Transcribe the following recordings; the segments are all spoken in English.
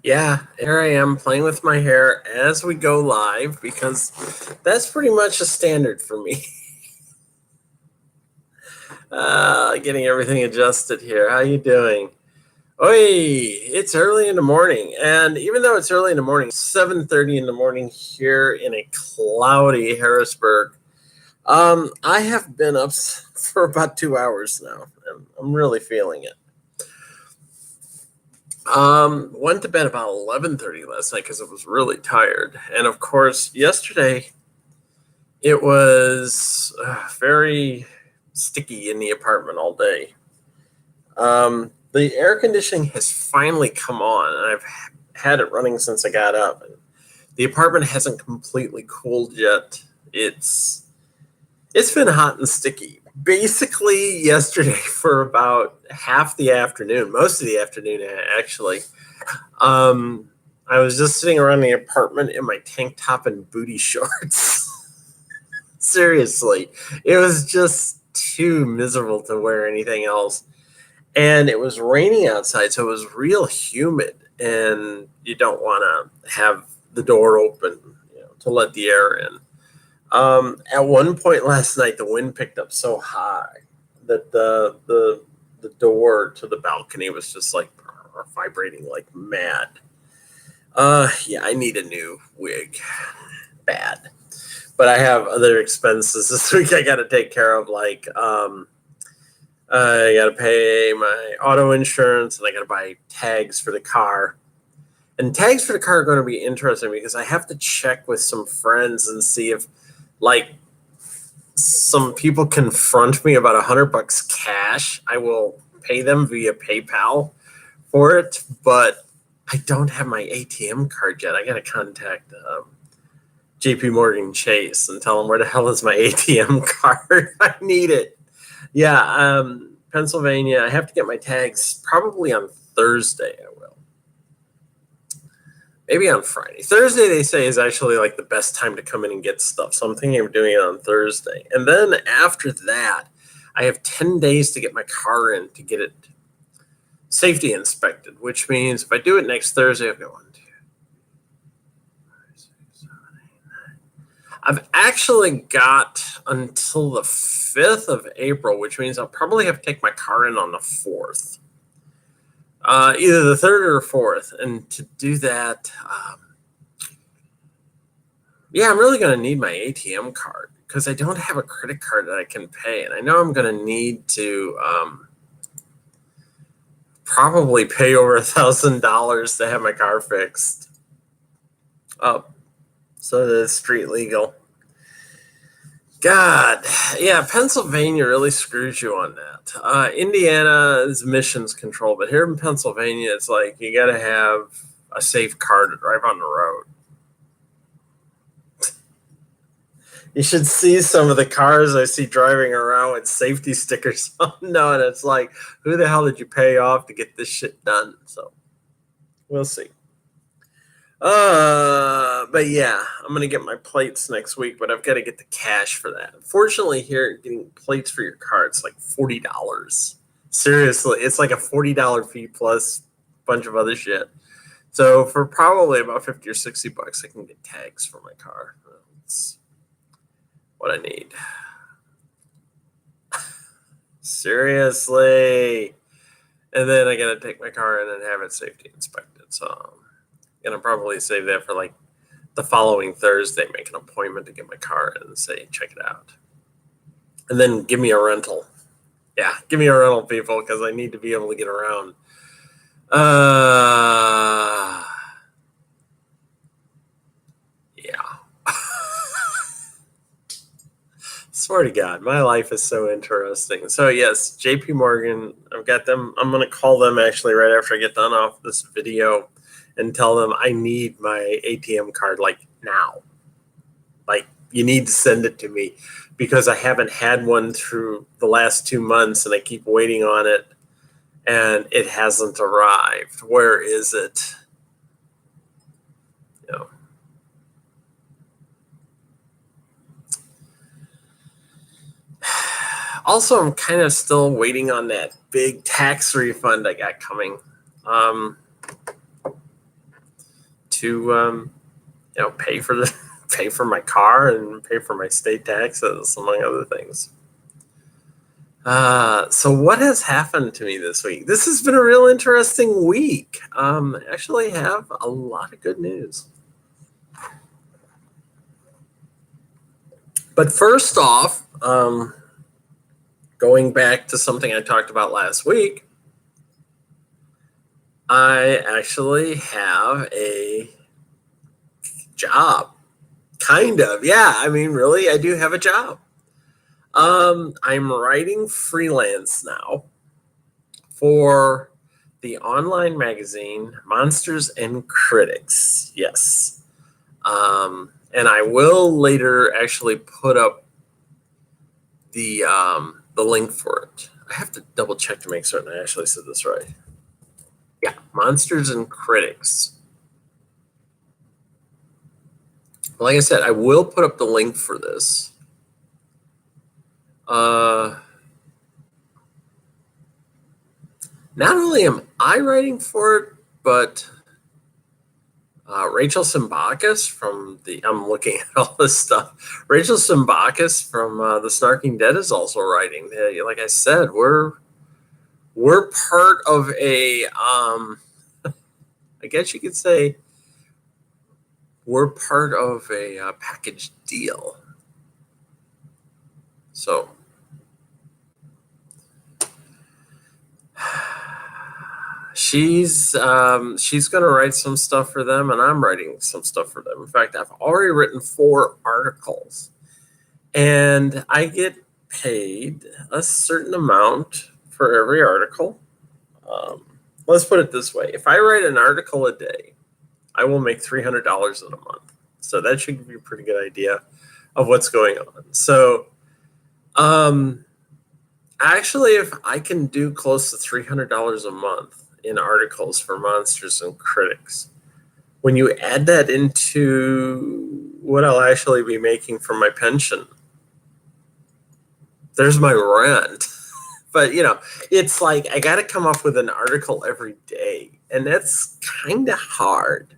Yeah, here I am playing with my hair as we go live because that's pretty much a standard for me. Getting everything adjusted here. How you doing? Oi, it's early in the morning, and even though it's early in the morning, 7:30 in the morning here in a cloudy Harrisburg. I have been up for about 2 hours now, and I'm really feeling it. Went to bed about 11:30 last night because I was really tired, and of course, yesterday it was very sticky in the apartment all day. The air conditioning has finally come on, and I've had it running since I got up. And the apartment hasn't completely cooled yet. It's been hot and sticky. Basically, yesterday for about half the afternoon, most of the afternoon actually, I was just sitting around the apartment in my tank top and booty shorts. Seriously, it was just too miserable to wear anything else. And it was raining outside, so it was real humid, and you don't want to have the door open, to let the air in. At one point last night, the wind picked up so high that the door to the balcony was just like vibrating like mad. Yeah, I need a new wig, bad. But I have other expenses this week I got to take care of, like I got to pay my auto insurance, and I got to buy tags for the car. And tags for the car are going to be interesting because I have to check with some friends and see if, like, some people confront me about $100 cash. I will pay them via PayPal for it, but I don't have my ATM card yet. I got to contact JP Morgan Chase and tell them where the hell is my ATM card. I need it. Yeah, Pennsylvania. I have to get my tags probably on Thursday. I will. Maybe on Friday. Thursday, they say, is actually like the best time to come in and get stuff. So I'm thinking of doing it on Thursday. And then after that, I have 10 days to get my car in to get it safety inspected, which means if I do it next Thursday, I'll go 1, 2, 5, 6, 7, 8, 9. I've actually got until the 5th of April, which means I'll probably have to take my car in on the 4th. Either the 3rd or 4th. And to do that, yeah, I'm really going to need my ATM card because I don't have a credit card that I can pay. And I know I'm going to need to probably pay over $1,000 to have my car fixed up so that it's street legal. God, yeah, Pennsylvania really screws you on that. Indiana is emissions control, but here in Pennsylvania, it's like you got to have a safe car to drive on the road. You should see some of the cars I see driving around with safety stickers on. No, and it's like, who the hell did you pay off to get this shit done? So we'll see. But yeah, I'm gonna get my plates next week, but I've got to get the cash for that. Unfortunately, here getting plates for your car, it's like $40. Seriously, it's like a $40 fee plus a bunch of other shit. So for probably about $50 or $60, I can get tags for my car. It's what I need. Seriously. And then I gotta take my car in and have it safety inspected. So I'm gonna probably save that for like the following Thursday, make an appointment to get my car in and say, check it out. And then give me a rental. Yeah, give me a rental, people, because I need to be able to get around. Yeah. Swear to God, my life is so interesting. So yes, JP Morgan, I've got them. I'm going to call them actually right after I get done off this video and tell them I need my ATM card like now. Like, you need to send it to me because I haven't had one through the last 2 months and I keep waiting on it and it hasn't arrived. Where is it? You know. Also, I'm kind of still waiting on that big tax refund I got coming. to pay for my car and pay for my state taxes, among other things. So what has happened to me this week? This has been a real interesting week. Actually have a lot of good news. But first off, going back to something I talked about last week, I actually have a job. Kind of, yeah. I mean, really, I do have a job. I'm writing freelance now for the online magazine Monsters and Critics. Yes. And I will later actually put up the link for it. I have to double check to make certain I actually said this right. Yeah, Monsters and Critics. Like I said, I will put up the link for this. Not only am I writing for it, but Rachel Simbakis from I'm looking at all this stuff. Rachel Simbakis from the Snarking Dead is also writing. Like I said, we're part of a, I guess you could say, we're part of a package deal. So she's going to write some stuff for them, and I'm writing some stuff for them. In fact, I've already written 4 articles, and I get paid a certain amount for every article. Let's put it this way. If I write an article a day, I will make $300 in a month. So that should give you a pretty good idea of what's going on. So actually, if I can do close to $300 a month in articles for Monsters and Critics, when you add that into what I'll actually be making from my pension, there's my rent. But, it's like I got to come up with an article every day, and that's kind of hard.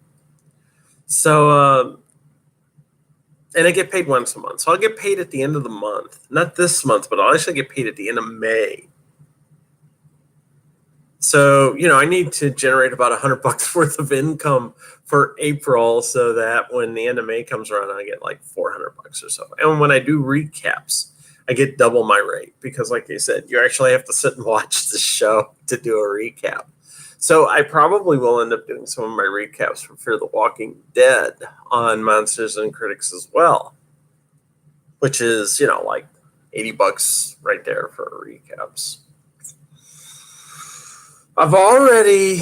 So, and I get paid once a month. So I'll get paid at the end of the month. Not this month, but I'll actually get paid at the end of May. So, I need to generate about $100 worth of income for April so that when the end of May comes around, I get like $400 or so. And when I do recaps, I get double my rate because, like I said, you actually have to sit and watch the show to do a recap. So I probably will end up doing some of my recaps for Fear the Walking Dead on Monsters and Critics as well, which is, like $80 right there for recaps. I've already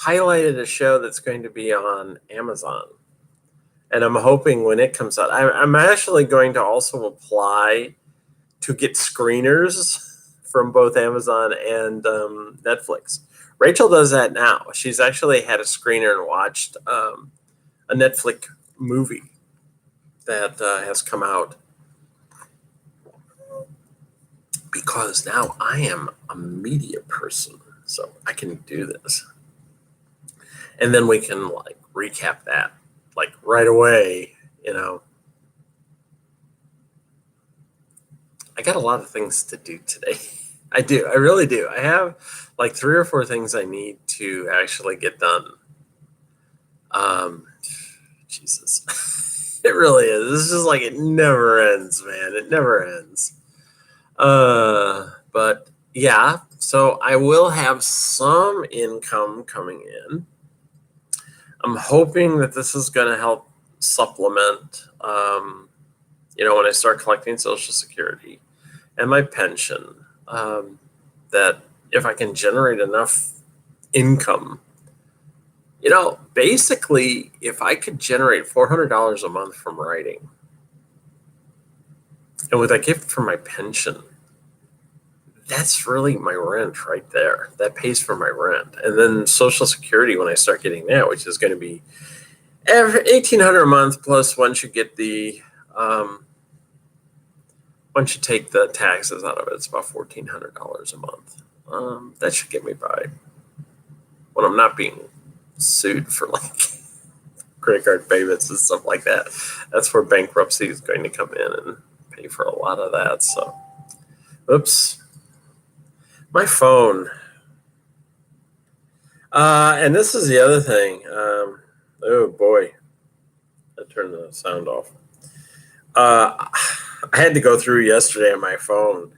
highlighted a show that's going to be on Amazon. And I'm hoping when it comes out, I'm actually going to also apply to get screeners from both Amazon and Netflix. Rachel does that now. She's actually had a screener and watched a Netflix movie that has come out. Because now I am a media person, so I can do this. And then we can recap that right away, I got a lot of things to do today. I do. I really do. I have 3 or 4 things I need to actually get done. Jesus. It really is. This is it never ends, man. It never ends. But yeah, so I will have some income coming in. I'm hoping that this is going to help supplement, when I start collecting Social Security and my pension, that if I can generate enough income, basically, if I could generate $400 a month from writing, and with a gift from my pension, that's really my rent right there. That pays for my rent. And then Social Security, when I start getting that, which is going to be $1,800 a month, plus once you get the, once you take the taxes out of it, it's about $1,400 a month. That should get me by when I'm not being sued for like credit card payments and stuff like that. That's where bankruptcy is going to come in and pay for a lot of that. So, oops, my phone. And this is the other thing. Oh boy, I turned the sound off. I had to go through yesterday on my phone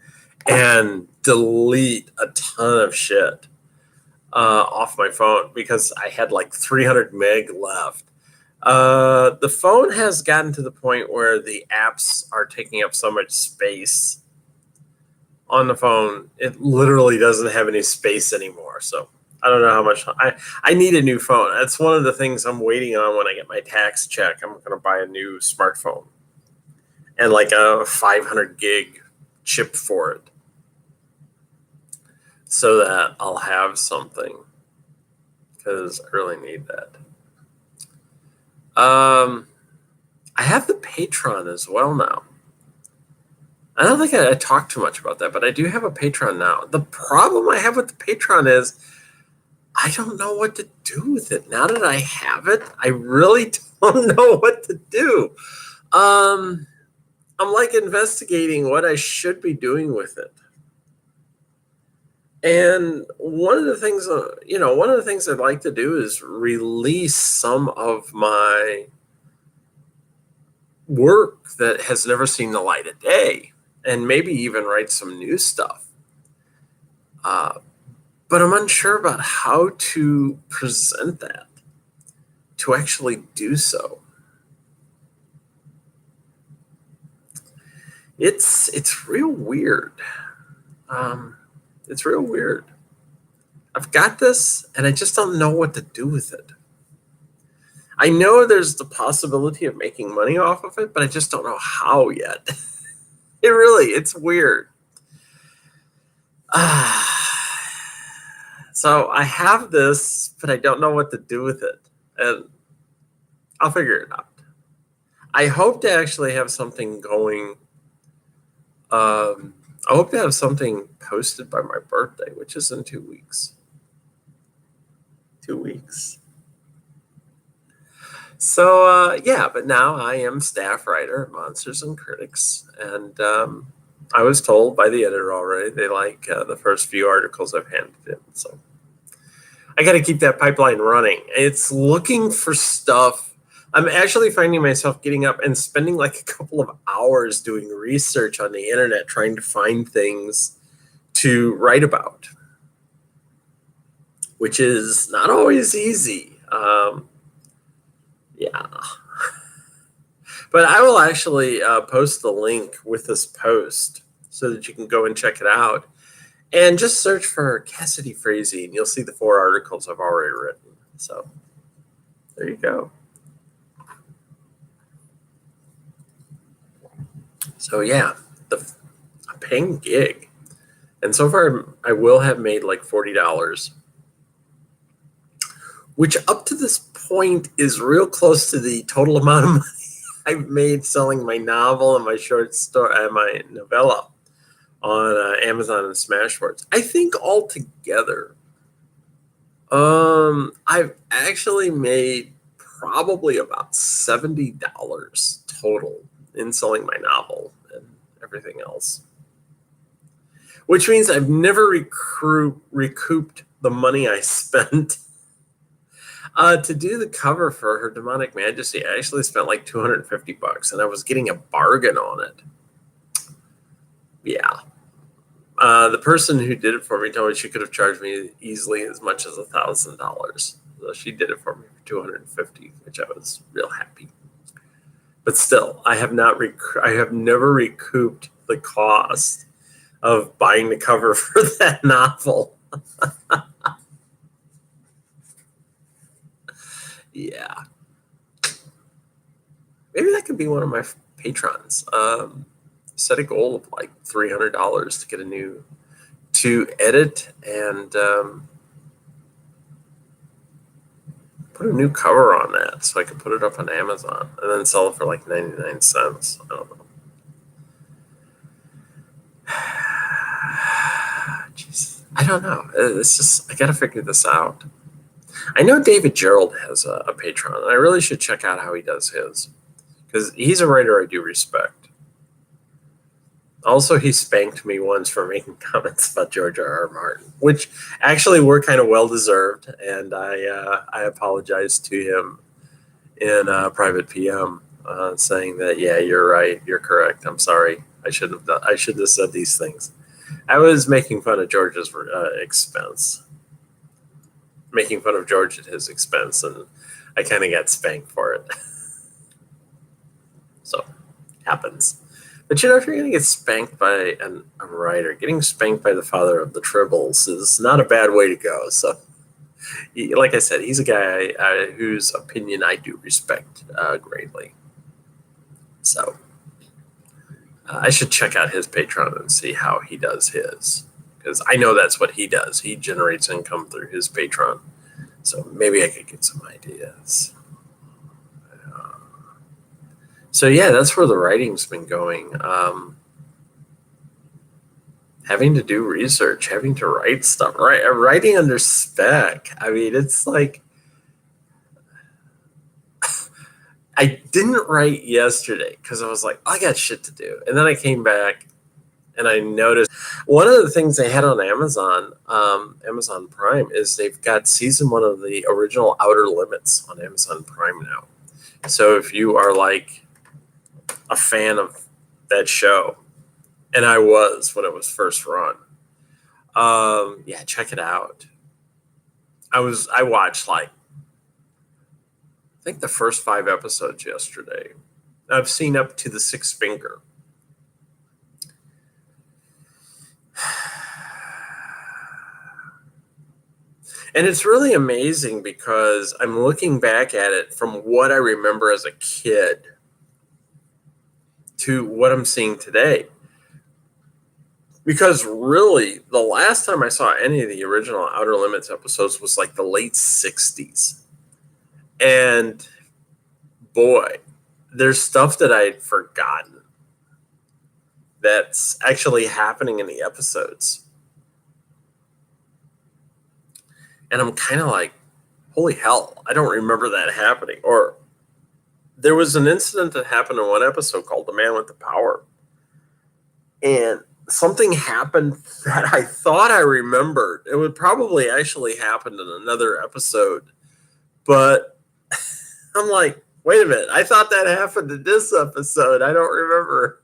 and delete a ton of shit off my phone because I had like 300 meg left. The phone has gotten to the point where the apps are taking up so much space on the phone. It literally doesn't have any space anymore. So I don't know how much I need a new phone. That's one of the things I'm waiting on when I get my tax check. I'm going to buy a new smartphone and like a 500 gig chip for it so that I'll have something because I really need that. I have the Patreon as well now. I don't think I talked too much about that, but I do have a Patreon now. The problem I have with the Patreon is I don't know what to do with it. Now that I have it, I really don't know what to do. I'm like investigating what I should be doing with it. And one of the things I'd like to do is release some of my work that has never seen the light of day, and maybe even write some new stuff. But I'm unsure about how to present that, to actually do so. It's real weird. It's real weird. I've got this, and I just don't know what to do with it. I know there's the possibility of making money off of it, but I just don't know how yet. It's weird. So I have this, but I don't know what to do with it. And I'll figure it out. I hope to actually have something going. I hope to have something posted by my birthday, which is in 2 weeks. 2 weeks. So, but now I am staff writer at Monsters and Critics. And I was told by the editor already they like the first few articles I've handed in. So I got to keep that pipeline running. It's looking for stuff. I'm actually finding myself getting up and spending like a couple of hours doing research on the internet, trying to find things to write about, which is not always easy. But I will actually post the link with this post so that you can go and check it out. And just search for Cassidy Frazee, and you'll see the 4 articles I've already written. So there you go. So yeah, a paying gig. And so far, I will have made like $40, which up to this point is real close to the total amount of money I've made selling my novel and my short story and my novella on Amazon and Smashwords. I think altogether, I've actually made probably about $70 total in selling my novel and everything else, which means I've never recouped the money I spent to do the cover for Her Demonic Majesty. I actually spent like $250, and I was getting a bargain on it. Yeah. The person who did it for me told me she could have charged me easily as much as $1,000. So she did it for me for $250, which I was real happy. But still, I have never recouped the cost of buying the cover for that novel. Yeah. Maybe that could be one of my patrons. Set a goal of like $300 to get to edit and put a new cover on that so I could put it up on Amazon and then sell it for like 99 cents. I don't know. Jeez. I don't know. It's just, I got to figure this out. I know David Gerald has a Patreon, and I really should check out how he does his, because he's a writer I do respect. Also, he spanked me once for making comments about George R.R. Martin, which actually were kind of well-deserved, and I apologized to him in a private PM, saying that, yeah, you're right, you're correct, I'm sorry, I should have said these things. I was making fun of George's expense. Making fun of George at his expense, and I kind of got spanked for it. So, happens. But if you're going to get spanked by a writer, getting spanked by the father of the Tribbles is not a bad way to go. So, like I said, he's a guy whose opinion I do respect greatly. So, I should check out his Patreon and see how he does his. Because I know that's what he does. He generates income through his Patreon. So maybe I could get some ideas. So yeah, that's where the writing's been going. Having to do research, having to write stuff, right? Writing under spec. I mean, it's like I didn't write yesterday because I was like, I got shit to do. And then I came back and I noticed one of the things they had on Amazon Prime is they've got season 1 of the original Outer Limits on Amazon Prime now. So if you are like a fan of that show, and I was when it was first run, yeah, check it out. I watched like I think the first 5 episodes yesterday. I've seen up to the 6th finger. And it's really amazing because I'm looking back at it from what I remember as a kid to what I'm seeing today. Because really, the last time I saw any of the original Outer Limits episodes was like the late 60s. And boy, there's stuff that I'd forgotten that's actually happening in the episodes. And I'm kind of like, holy hell, I don't remember that happening. Or there was an incident that happened in one episode called The Man with the Power. And something happened that I thought I remembered. It would probably actually happen in another episode. But I'm like, wait a minute, I thought that happened in this episode. I don't remember.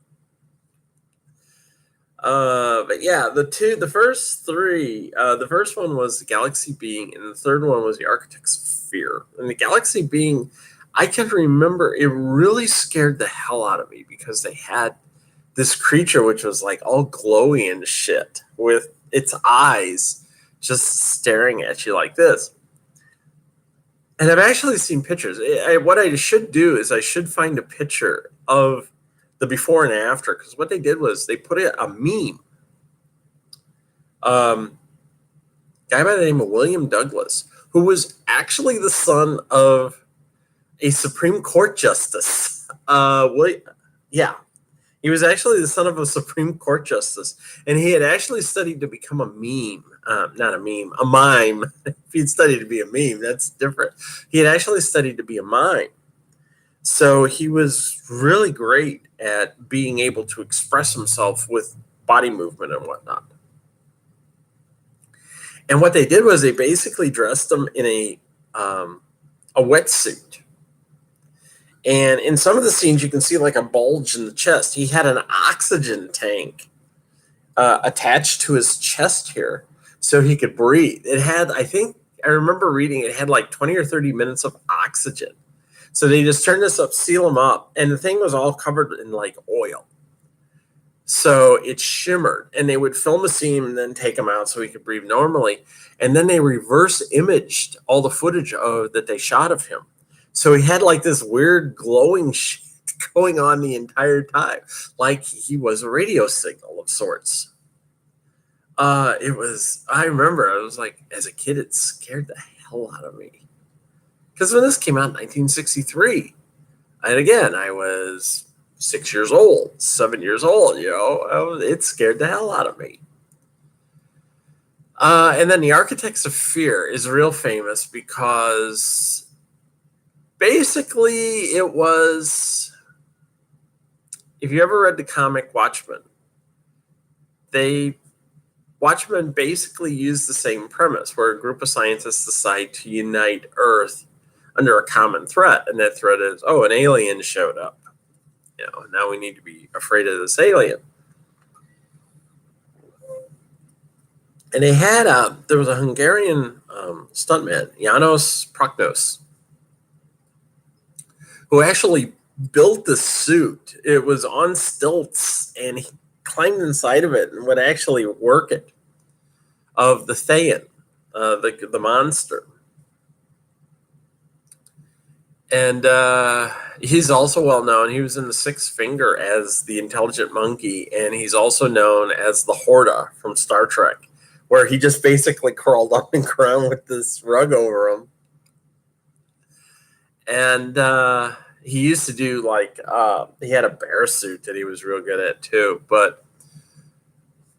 But yeah, the first 3, the first one was the Galaxy Being, and the third one was the Architect's Fear. And the Galaxy Being, I can remember it really scared the hell out of me because they had this creature which was like all glowy and shit with its eyes just staring at you like this. And I've actually seen pictures. What I should do is I should find a picture of the before and after, because what they did was they put a meme. Guy by the name of William Douglas, who was actually the son of a Supreme Court justice. He was actually the son of a Supreme Court justice, and he had actually studied to become a meme. Not a meme, a mime. If he'd studied to be a meme, that's different. He had actually studied to be a mime. So he was really great at being able to express himself with body movement and whatnot. And what they did was they basically dressed him in a wetsuit. And in some of the scenes, you can see like a bulge in the chest. He had an oxygen tank attached to his chest here so he could breathe. It had, I remember reading, it had like 20 or 30 minutes of oxygen. So they just turned this up, seal him up, and the thing was all covered in like oil. So it shimmered, and they would film a scene and then take him out so he could breathe normally. And then they reverse imaged all the footage that they shot of him. So he had like this weird glowing shit going on the entire time, like he was a radio signal of sorts. I remember I was like, as a kid, it scared the hell out of me. Because when this came out in 1963, and again, I was 6 years old, 7 years old, it scared the hell out of me. And then the Architects of Fear is real famous because basically it was, if you ever read the comic Watchmen, Watchmen basically used the same premise where a group of scientists decide to unite Earth under a common threat. And that threat is, oh, an alien showed up. Now we need to be afraid of this alien. And they had there was a Hungarian stuntman, Janos Proknos, who actually built the suit. It was on stilts, and he climbed inside of it and would actually work it, of the Thayan, the monster. And he's also well known. He was in the Sixth Finger as the intelligent monkey, and he's also known as the Horta from Star Trek, where he just basically crawled up and ground with this rug over him. And he used to do he had a bear suit that he was real good at too. But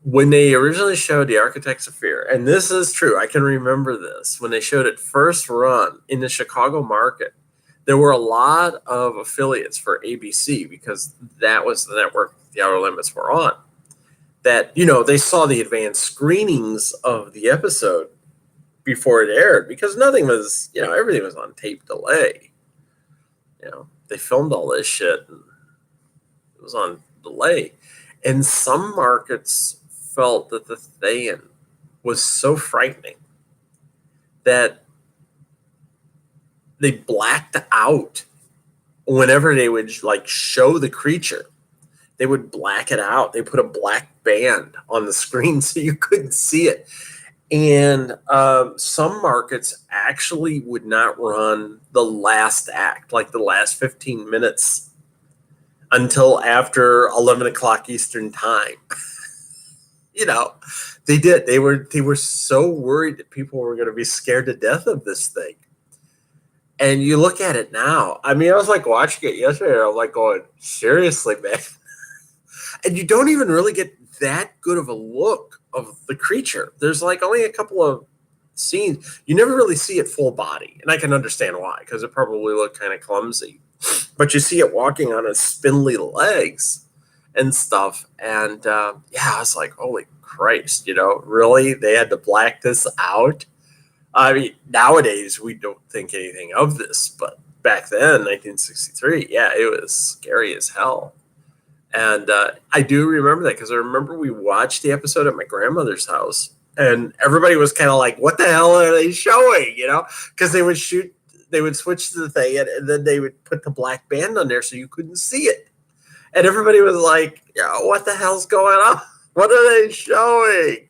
when they originally showed the Architects of Fear, and this is true, I can remember this, when they showed it first run in the Chicago market, there were a lot of affiliates for ABC because that was the network the Outer Limits were on. That, they saw the advanced screenings of the episode before it aired because nothing was, everything was on tape delay. They filmed all this shit and it was on delay. And some markets felt that the Thayan was so frightening that they blacked out whenever they would show the creature. They would black it out. They put a black band on the screen so you couldn't see it. And some markets actually would not run the last act, like the last 15 minutes, until after 11 o'clock Eastern time. They did. They were so worried that people were going to be scared to death of this thing. And you look at it now. I mean, I was watching it yesterday. And I'm going, seriously, man. And you don't even really get that good of a look of the creature. There's only a couple of scenes. You never really see it full body. And I can understand why, because it probably looked kind of clumsy. But you see it walking on its spindly legs and stuff. And I was like, holy Christ, really? They had to black this out? I mean, nowadays we don't think anything of this, but back then, 1963, yeah, it was scary as hell. And I do remember that because I remember we watched the episode at my grandmother's house, and everybody was kind of like, "What the hell are they showing?" Because they would switch to the thing, and then they would put the black band on there so you couldn't see it, and everybody was like, "What the hell's going on? What are they showing?"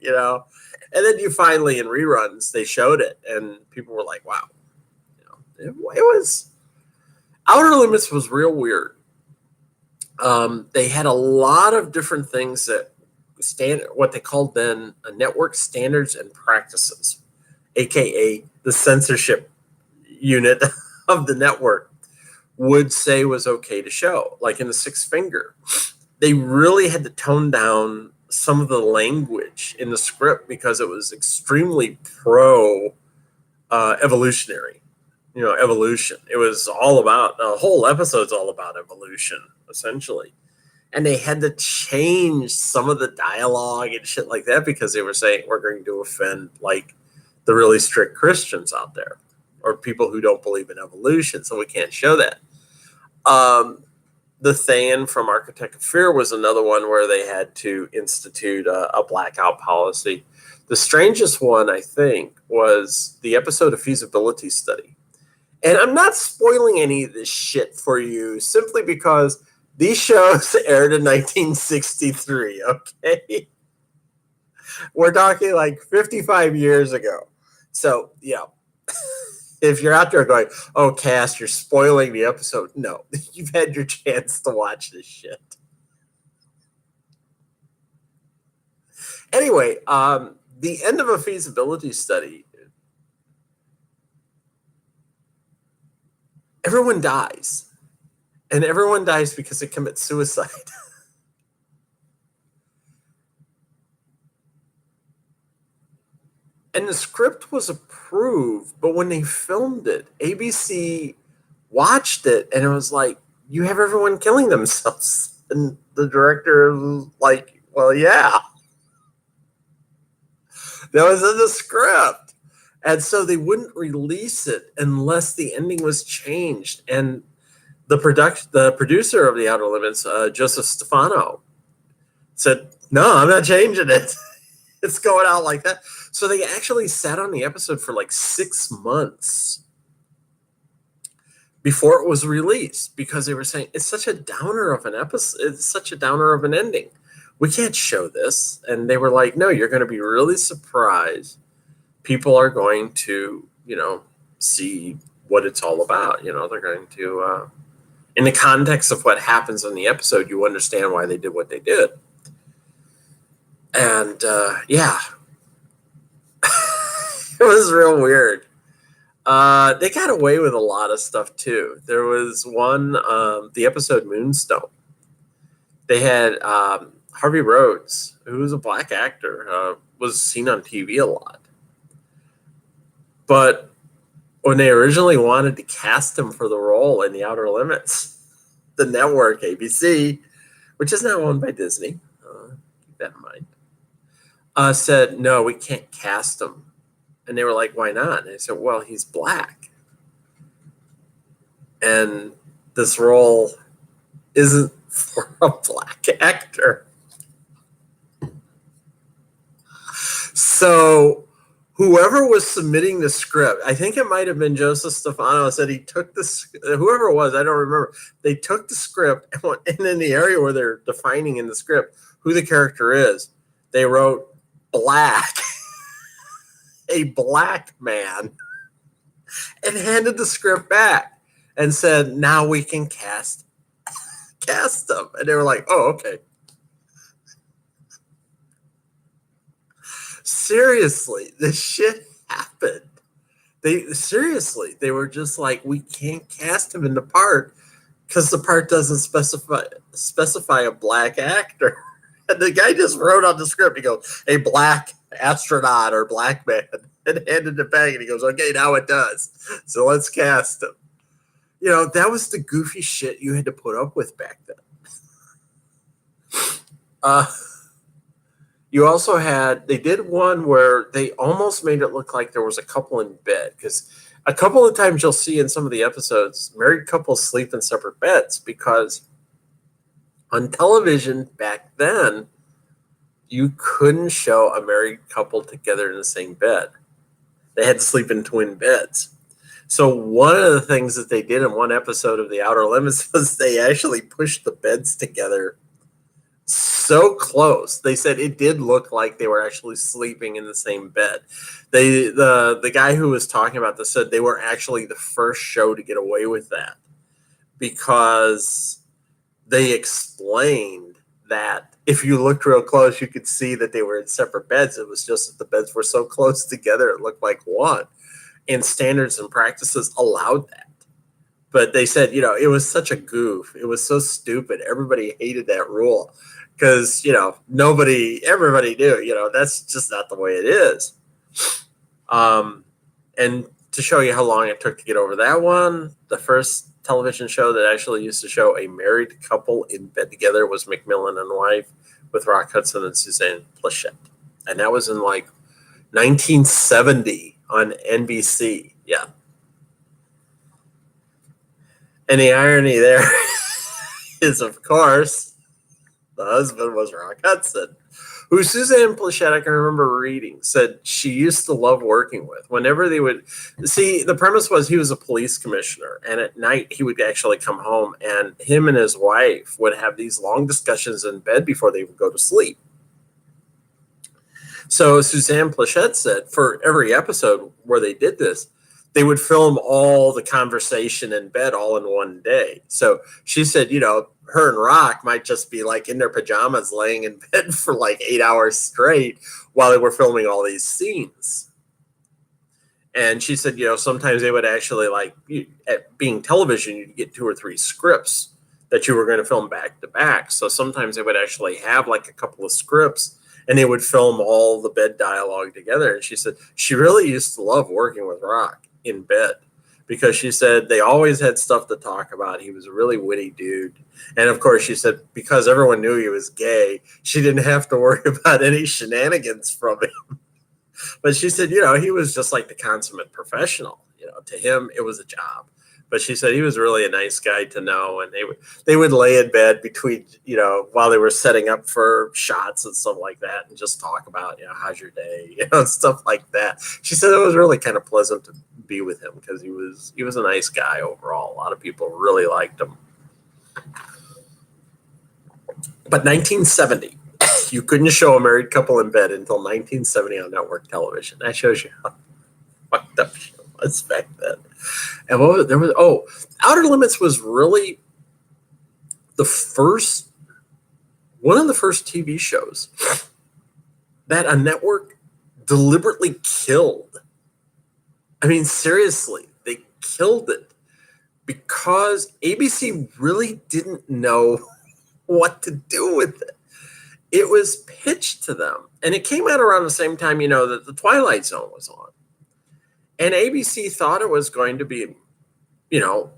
And then you finally in reruns they showed it, and people were like, "Wow," it was Outer Limits was real weird. They had a lot of different things that what they called then a network standards and practices, aka the censorship unit of the network, would say was okay to show. Like in the Sixth Finger, they really had to tone down some of the language in the script because it was extremely pro evolutionary. Evolution. It was all about, the whole episode's all about evolution, essentially. And they had to change some of the dialogue and shit like that because they were saying we're going to offend the really strict Christians out there or people who don't believe in evolution, so we can't show that. The Thayan from Architect of Fear was another one where they had to institute a blackout policy. The strangest one, I think, was the episode of Feasibility Study. And I'm not spoiling any of this shit for you simply because these shows aired in 1963, okay? We're talking 55 years ago. So, if you're out there going, oh, Cass, you're spoiling the episode. No, you've had your chance to watch this shit. Anyway, the end of a feasibility study, everyone dies. And everyone dies because they commit suicide. And the script was approved, but when they filmed it, ABC watched it and it was like, you have everyone killing themselves. And the director was like, well, yeah, that was in the script. And so they wouldn't release it unless the ending was changed. And the producer of The Outer Limits, Joseph Stefano, said, no, I'm not changing it. It's going out like that. So they actually sat on the episode for like 6 months before it was released because they were saying it's such a downer of an episode. It's such a downer of an ending. We can't show this. And they were like, no, you're going to be really surprised. People are going to, see what it's all about. They're going to, in the context of what happens in the episode, you understand why they did what they did. And yeah, it was real weird. They got away with a lot of stuff too. There was one, the episode Moonstone. They had Harvey Rhodes, who was a black actor, was seen on TV a lot. But when they originally wanted to cast him for the role in The Outer Limits, the network ABC, which is now owned by Disney, keep that in mind, said, no, we can't cast him. And they were like, why not? And they said, well, he's black. And this role isn't for a black actor. So whoever was submitting the script, I think it might have been Joseph Stefano, said he took this, whoever it was, I don't remember. They took the script and in the area where they're defining in the script who the character is, they wrote black. A black man, and handed the script back and said, now we can cast them. And they were like, oh, okay. Seriously, this shit happened. They were just like, we can't cast him in the part because the part doesn't specify a black actor. And the guy just wrote on the script, he goes, a black astronaut or black man, and handed it back, and he goes, okay, now it does. So let's cast him. That was the goofy shit you had to put up with back then. You also they did one where they almost made it look like there was a couple in bed, because a couple of times you'll see in some of the episodes, married couples sleep in separate beds, because on television back then, you couldn't show a married couple together in the same bed. They had to sleep in twin beds. So one of the things that they did in one episode of The Outer Limits was they actually pushed the beds together so close. They said it did look like they were actually sleeping in the same bed. The guy who was talking about this said they were actually the first show to get away with that, because they explained that if you looked real close, you could see that they were in separate beds. It was just that the beds were so close together, it looked like one. And standards and practices allowed that. But they said, it was such a goof. It was so stupid. Everybody hated that rule because, everybody knew, that's just not the way it is. And to show you how long it took to get over that one, the first television show that actually used to show a married couple in bed together was McMillan and Wife with Rock Hudson and Suzanne Pleshette. And that was in like 1970 on NBC. Yeah. And the irony there is, of course, the husband was Rock Hudson, who Suzanne Pleshette, I can remember reading, said she used to love working with. Whenever they would see, the premise was he was a police commissioner, and at night he would actually come home, and him and his wife would have these long discussions in bed before they would go to sleep. So Suzanne Pleshette said for every episode where they did this, they would film all the conversation in bed all in one day. So she said, her and Rock might just be like in their pajamas laying in bed for like 8 hours straight while they were filming all these scenes. And she said, sometimes they would actually, like, at being television, you'd get 2 or 3 scripts that you were going to film back to back. So sometimes they would actually have like a couple of scripts and they would film all the bed dialogue together. And she said she really used to love working with Rock in bed because she said they always had stuff to talk about. He was a really witty dude. And of course, she said because everyone knew he was gay, she didn't have to worry about any shenanigans from him. But she said, he was just like the consummate professional. To him, it was a job. But she said he was really a nice guy to know, and they would lay in bed between, while they were setting up for shots and stuff like that, and just talk about, how's your day, stuff like that. She said it was really kind of pleasant to be with him because he was a nice guy overall. A lot of people really liked him. But 1970, you couldn't show a married couple in bed until 1970 on network television. That shows you how fucked up shit was back then. And Outer Limits was really one of the first TV shows that a network deliberately killed. I mean, seriously, they killed it because ABC really didn't know what to do with it. It was pitched to them, and it came out around the same time, that The Twilight Zone was on. And ABC thought it was going to be,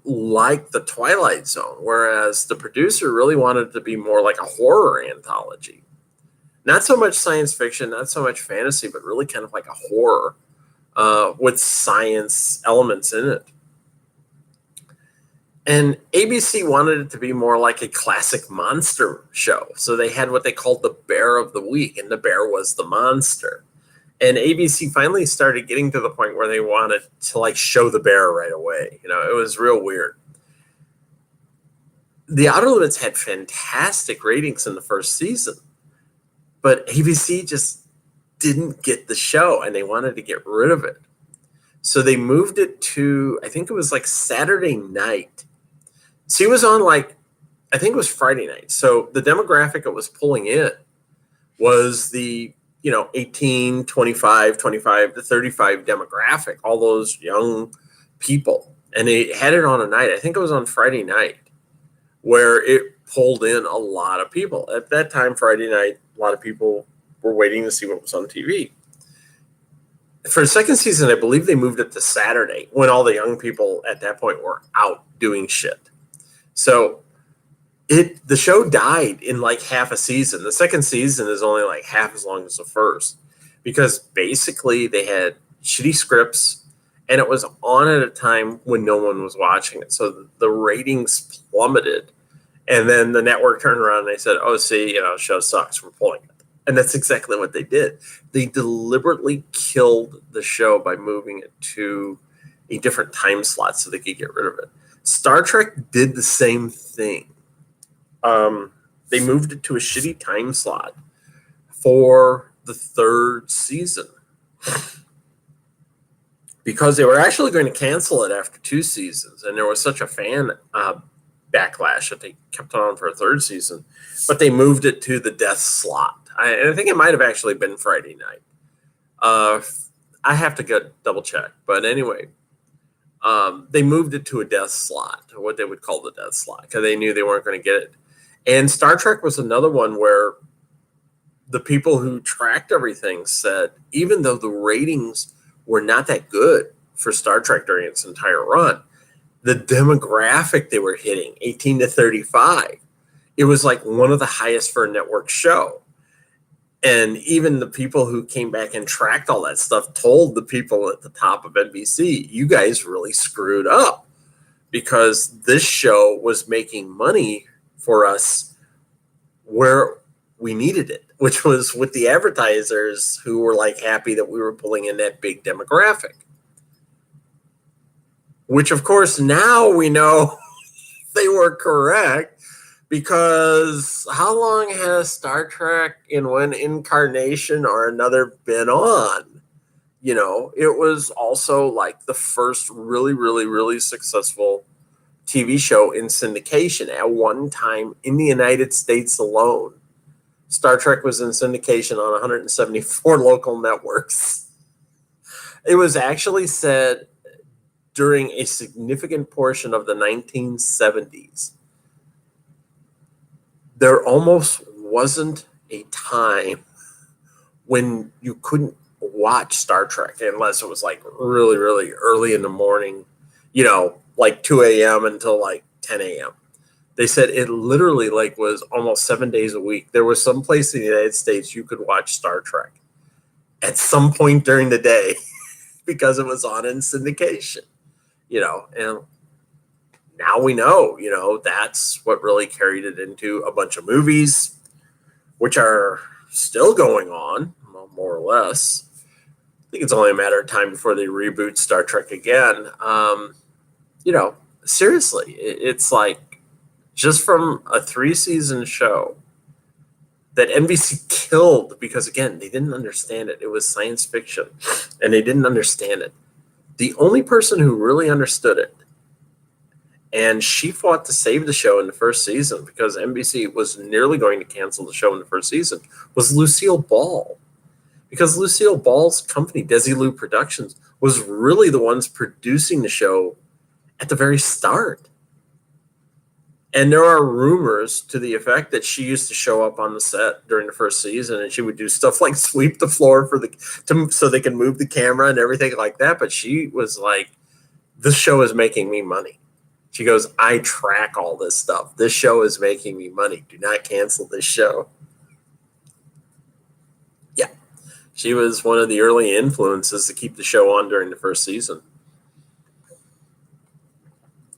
like The Twilight Zone, whereas the producer really wanted it to be more like a horror anthology. Not so much science fiction, not so much fantasy, but really kind of like a horror with science elements in it. And ABC wanted it to be more like a classic monster show. So they had what they called the Bear of the Week, and the bear was the monster. And ABC finally started getting to the point where they wanted to show the bear right away. It was real weird. The Outer Limits had fantastic ratings in the first season, but ABC just didn't get the show and they wanted to get rid of it. So they moved it to, I think it was Saturday night. So it was on I think it was Friday night. So the demographic it was pulling in was the 18, 25 to 35 demographic, all those young people. And they had it on a night, I think it was on Friday night, where it pulled in a lot of people. At that time, Friday night, a lot of people were waiting to see what was on TV. For the second season, I believe they moved it to Saturday when all the young people at that point were out doing shit. So the show died in half a season. The second season is only half as long as the first because basically they had shitty scripts and it was on at a time when no one was watching it. So the ratings plummeted. And then the network turned around and they said, oh, see, the show sucks. We're pulling it. And that's exactly what they did. They deliberately killed the show by moving it to a different time slot so they could get rid of it. Star Trek did the same thing. They moved it to a shitty time slot for the third season because they were actually going to cancel it after 2 seasons. And there was such a fan backlash that they kept on for a third season, but they moved it to the death slot. I think it might have actually been Friday night. I have to go double check, but anyway, they moved it to a death slot, what they would call the death slot, because they knew they weren't going to get it. And Star Trek was another one where the people who tracked everything said, even though the ratings were not that good for Star Trek during its entire run, the demographic they were hitting, 18 to 35, it was one of the highest for a network show. And even the people who came back and tracked all that stuff told the people at the top of NBC, you guys really screwed up because this show was making money for us where we needed it, which was with the advertisers who were happy that we were pulling in that big demographic. Which, of course, now we know they were correct. Because how long has Star Trek in one incarnation or another been on? It was also the first really, really, really successful TV show in syndication at one time in the United States alone. Star Trek was in syndication on 174 local networks. It was actually said during a significant portion of the 1970s. There almost wasn't a time when you couldn't watch Star Trek unless it was like really, really early in the morning, like 2 a.m. until like 10 a.m. They said it literally like was almost 7 days a week. There was some place in the United States you could watch Star Trek at some point during the day because it was on in syndication, and now we know, that's what really carried it into a bunch of movies, which are still going on, well, more or less. I think it's only a matter of time before they reboot Star Trek again. Seriously, it's like just from a 3-season show that NBC killed because, again, they didn't understand it. It was science fiction, and they didn't understand it. The only person who really understood it, and she fought to save the show in the first season because NBC was nearly going to cancel the show in the first season, was Lucille Ball. Because Lucille Ball's company, Desilu Productions, was really the ones producing the show at the very start. And there are rumors to the effect that she used to show up on the set during the first season, and she would do stuff like sweep the floor so they can move the camera and everything like that. But she was like, "This show is making me money." She goes, "I track all this stuff. This show is making me money. Do not cancel this show." Yeah, she was one of the early influences to keep the show on during the first season.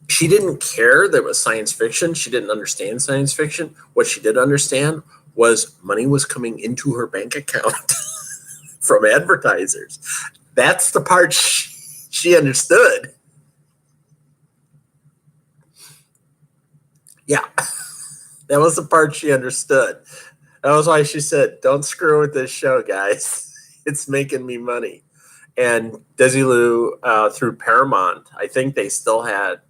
She didn't care that it was science fiction. She didn't understand science fiction. What she did understand was money was coming into her bank account from advertisers. That's the part she understood. Yeah, that was the part she understood. That was why she said, "Don't screw with this show, guys. It's making me money." And Desilu, through Paramount, I think they still had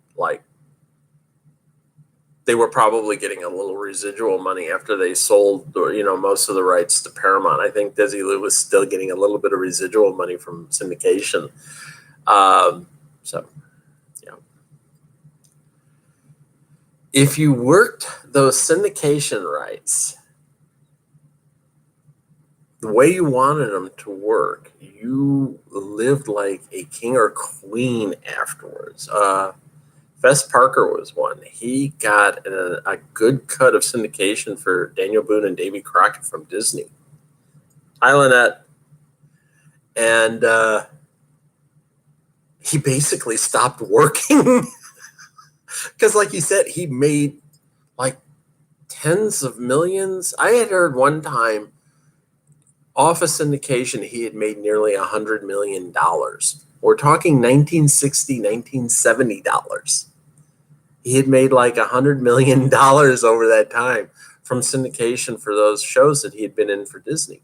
they were probably getting a little residual money after they sold, most of the rights to Paramount. I think Desilu was still getting a little bit of residual money from syndication. So, yeah. If you worked those syndication rights the way you wanted them to work, you lived like a king or queen afterwards. Fess Parker was one. He got a good cut of syndication for Daniel Boone and Davy Crockett from Disney. Islandette. And he basically stopped working because, like you said, he made like tens of millions. I had heard one time off a syndication he had made nearly $100 million. We're talking 1960, 1970 dollars. He had made like $100 million over that time from syndication for those shows that he had been in for Disney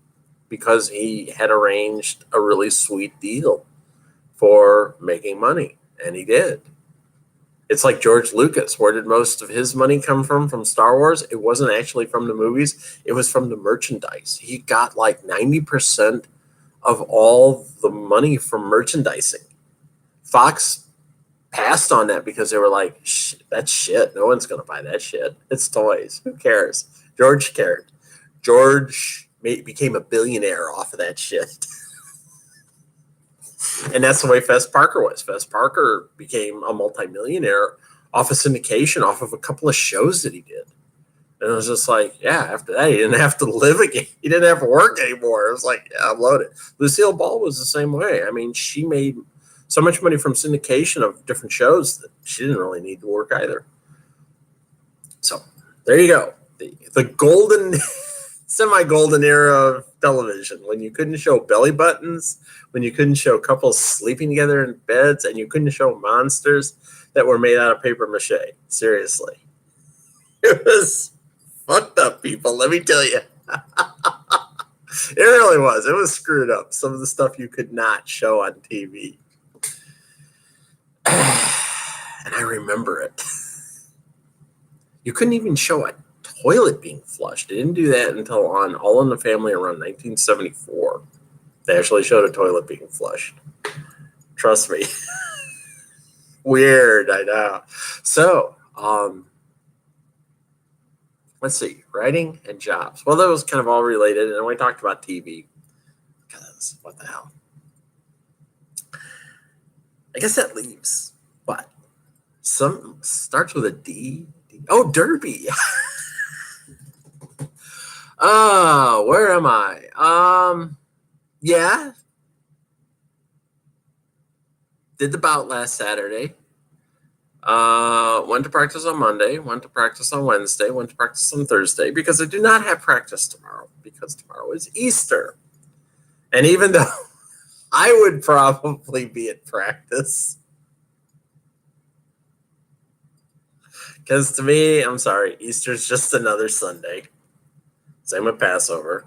because he had arranged a really sweet deal for making money, and he did. It's like George Lucas. Where did most of his money come from Star Wars? It wasn't actually from the movies. It was from the merchandise. He got like 90% of all the money from merchandising. Fox passed on that because they were like, that's shit. No one's going to buy that shit. It's toys. Who cares? George cared. George became a billionaire off of that shit. And that's the way Fess Parker was. Fess Parker became a multimillionaire off of syndication, off of a couple of shows that he did. And it was just like, yeah, after that, he didn't have to live again. He didn't have to work anymore. It was like, yeah, I'm loaded. Lucille Ball was the same way. I mean, she made so much money from syndication of different shows that she didn't really need to work either. So there you go. The golden, semi-golden era of television, when you couldn't show belly buttons, when you couldn't show couples sleeping together in beds, and you couldn't show monsters that were made out of paper mache. Seriously. It was fucked up, people, let me tell you. It really was. It was screwed up. Some of the stuff you could not show on TV. And I remember it. You couldn't even show a toilet being flushed. They didn't do that until on All in the Family around 1974. They actually showed a toilet being flushed. Trust me. Weird, I know. So, let's see. Writing and jobs. Well, that was kind of all related. And we talked about TV. practice. What the hell? I guess that leaves what? Some starts with a D. Oh, Derby. Oh, where am I? Yeah. Did the bout last Saturday. Went to practice on Monday, went to practice on Wednesday, went to practice on Thursday because I do not have practice tomorrow because tomorrow is Easter. And even though I would probably be at practice, because to me, I'm sorry, Easter's just another Sunday. Same with Passover.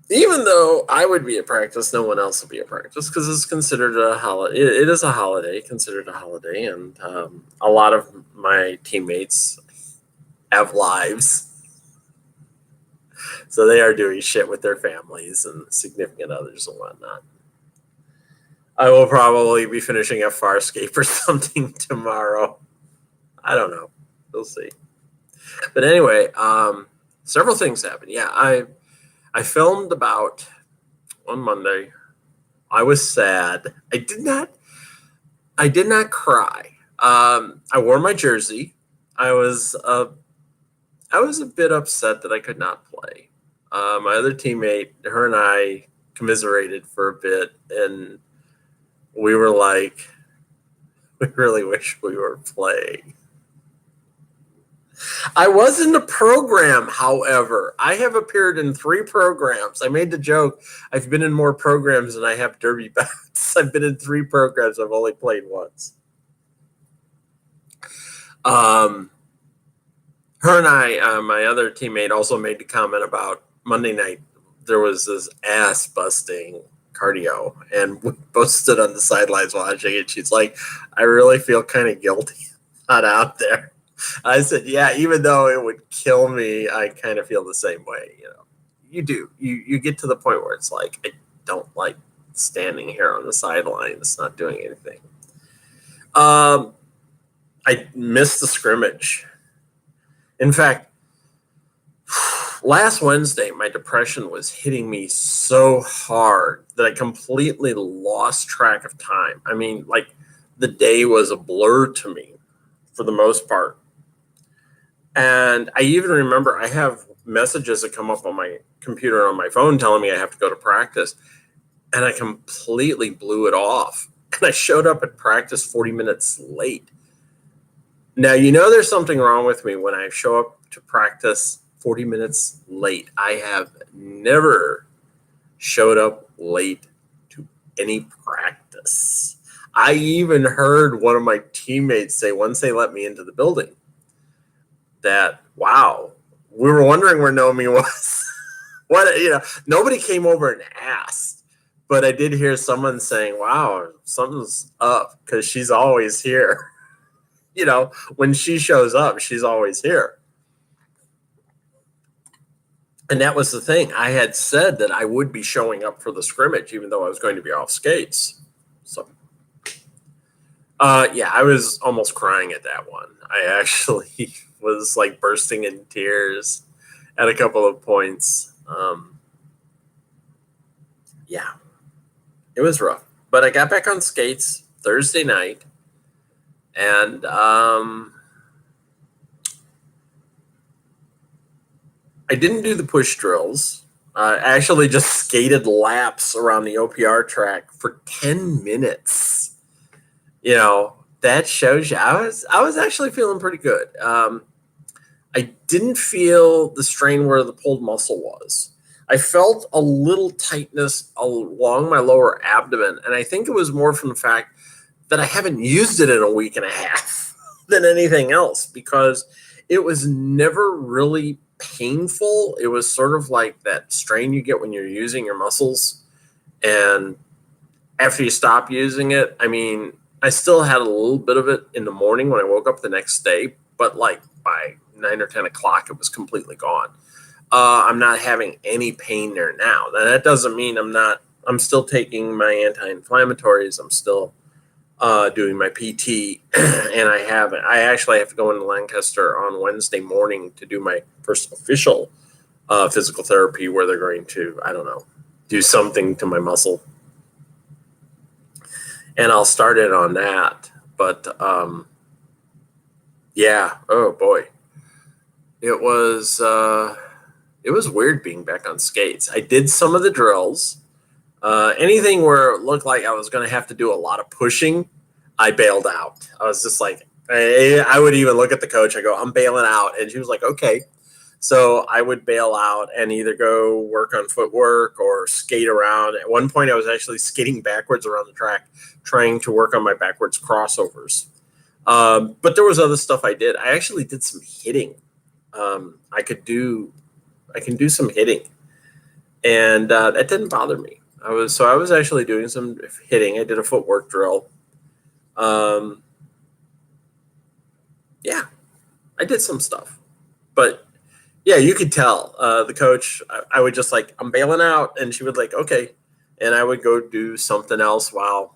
Even though I would be at practice, no one else would be at practice because it's considered a holiday. It is a holiday, considered a holiday, and a lot of my teammates have lives. So they are doing shit with their families and significant others and whatnot. I will probably be finishing a Farscape or something tomorrow. I don't know. We'll see. But anyway, several things happened. Yeah, I filmed about on Monday. I was sad. I did not cry. I wore my jersey. I was a bit upset that I could not play. My other teammate, her and I commiserated for a bit, and we were like, we really wish we were playing. I was in the program, however. I have appeared in 3 programs. I made the joke, I've been in more programs than I have Derby bouts. I've been in 3 programs. I've only played once. Her and I, my other teammate, also made the comment about Monday night. There was this ass-busting cardio, and we both stood on the sidelines watching it. She's like, I really feel kind of guilty not out there. I said, yeah, even though it would kill me, I kind of feel the same way. You know, you do. You get to the point where it's like, I don't like standing here on the sidelines, not doing anything. I missed the scrimmage. In fact, last Wednesday, my depression was hitting me so hard that I completely lost track of time. I mean, like, the day was a blur to me for the most part. And I even remember I have messages that come up on my computer on my phone telling me I have to go to practice. And I completely blew it off. And I showed up at practice 40 minutes late. Now, you know there's something wrong with me when I show up to practice 40 minutes late. I have never showed up late to any practice. I even heard one of my teammates say once they let me into the building that, wow, we were wondering where Nomi was. Nobody came over and asked, but I did hear someone saying, wow, something's up because she's always here. You know, when she shows up, she's always here. And that was the thing. I had said that I would be showing up for the scrimmage, even though I was going to be off skates. So, yeah, I was almost crying at that one. I actually was like bursting in tears at a couple of points. Yeah, it was rough. But I got back on skates Thursday night. And I didn't do the push drills. I actually just skated laps around the OPR track for 10 minutes. You know, that shows you. I was actually feeling pretty good. I didn't feel the strain where the pulled muscle was. I felt a little tightness along my lower abdomen, and I think it was more from the fact that I haven't used it in a week and a half than anything else, because it was never really painful. It was sort of like that strain you get when you're using your muscles, and after you stop using it, I mean, I still had a little bit of it in the morning when I woke up the next day, but like by 9 or 10 o'clock, it was completely gone. I'm not having any pain there now. Now, that doesn't mean I'm still taking my anti-inflammatories. I'm still doing my PT, and I actually have to go into Lancaster on Wednesday morning to do my first official physical therapy, where they're going to, I don't know, do something to my muscle. And I'll start it on that. But yeah, oh boy. It was weird being back on skates. I did some of the drills. Anything where it looked like I was going to have to do a lot of pushing, I bailed out. I was just like, I would even look at the coach. I go, I'm bailing out. And she was like, okay. So I would bail out and either go work on footwork or skate around. At one point, I was actually skating backwards around the track, trying to work on my backwards crossovers. But there was other stuff I did. I actually did some hitting. I can do some hitting, and that didn't bother me. I was actually doing some hitting. I did a footwork drill. Yeah, I did some stuff, but yeah, you could tell the coach. I would just like, I'm bailing out, and she would like, okay, and I would go do something else while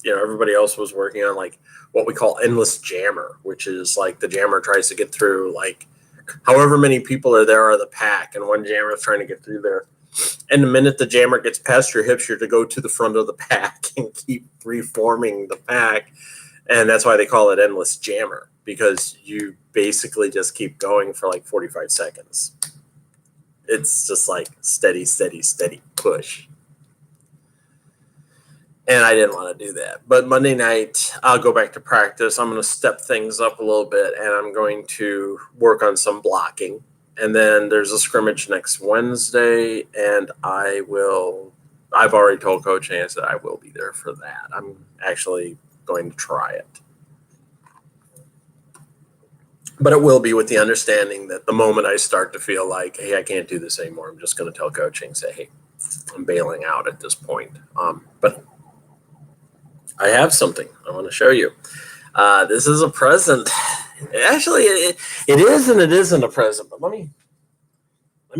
everybody else was working on like what we call endless jammer, which is like the jammer tries to get through like however many people are there are the pack, and one jammer is trying to get through there. And the minute the jammer gets past your hips, you're to go to the front of the pack and keep reforming the pack. And that's why they call it endless jammer, because you basically just keep going for like 45 seconds. It's just like steady, steady, steady push. And I didn't want to do that. But Monday night, I'll go back to practice. I'm going to step things up a little bit, and I'm going to work on some blocking. And then there's a scrimmage next Wednesday, and I've already told Coach Hans that I will be there for that. I'm actually going to try it. But it will be with the understanding that the moment I start to feel like, hey, I can't do this anymore, I'm just going to tell Coach and say, hey, I'm bailing out at this point. But I have something I want to show you. This is a present. Actually, it is and it isn't a present, but let me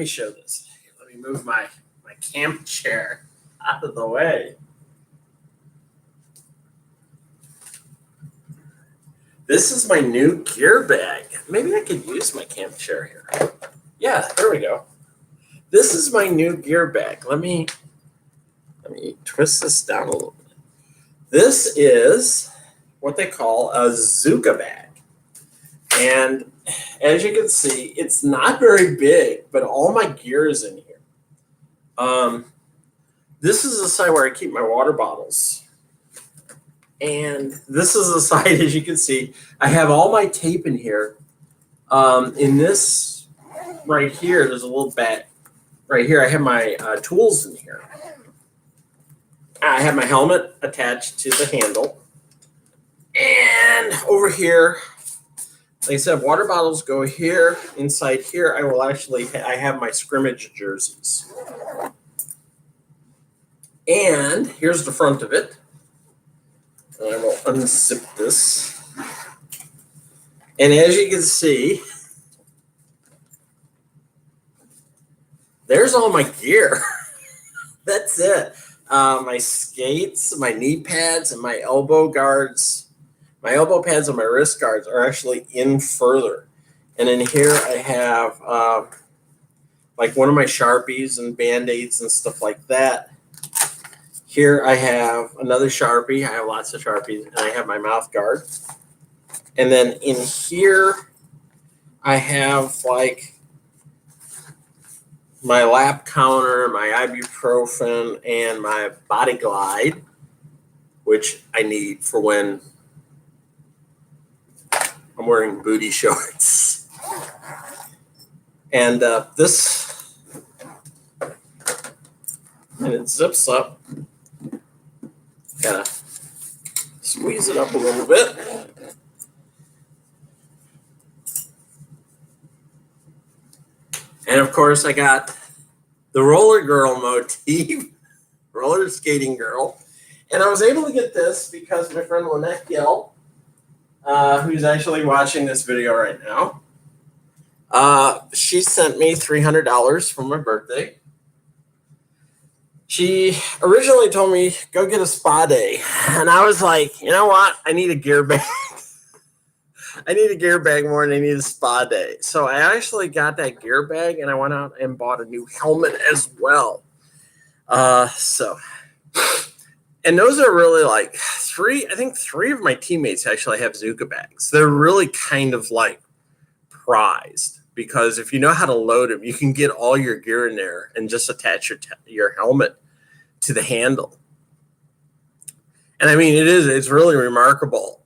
show this. Let me move my camp chair out of the way. This is my new gear bag. Maybe I could use my camp chair here. Yeah, there we go. This is my new gear bag. Let me twist this down a little bit. This is what they call a Zuka bag. And as you can see, it's not very big, but all my gear is in here. This is the side where I keep my water bottles. And this is the side, as you can see, I have all my tape in here. In this right here, there's a little bag. Right here, I have my tools in here. I have my helmet attached to the handle. And over here, like I said, water bottles go here. Inside here, I have my scrimmage jerseys. And here's the front of it. And I will unzip this. And as you can see, there's all my gear. That's it. My skates, my knee pads, and my elbow guards. My elbow pads and my wrist guards are actually in further. And in here I have like one of my Sharpies and Band-Aids and stuff like that. Here I have another Sharpie. I have lots of Sharpies. And I have my mouth guard. And then in here I have like my lap counter, my ibuprofen, and my Body Glide, which I need for when I'm wearing booty shorts. And this, and it zips up. Gotta squeeze it up a little bit. And of course, I got the roller girl motif, roller skating girl. And I was able to get this because my friend Lynette Gill, who's actually watching this video right now, she sent me $300 for my birthday. She originally told me, go get a spa day. And I was like, you know what? I need a gear bag. I need a gear bag more than I need a spa day. So I actually got that gear bag, and I went out and bought a new helmet as well. So, and those are really like three. I think three of my teammates actually have Zuka bags. They're really kind of like prized because if you know how to load them, you can get all your gear in there and just attach your helmet to the handle. And I mean, it's really remarkable.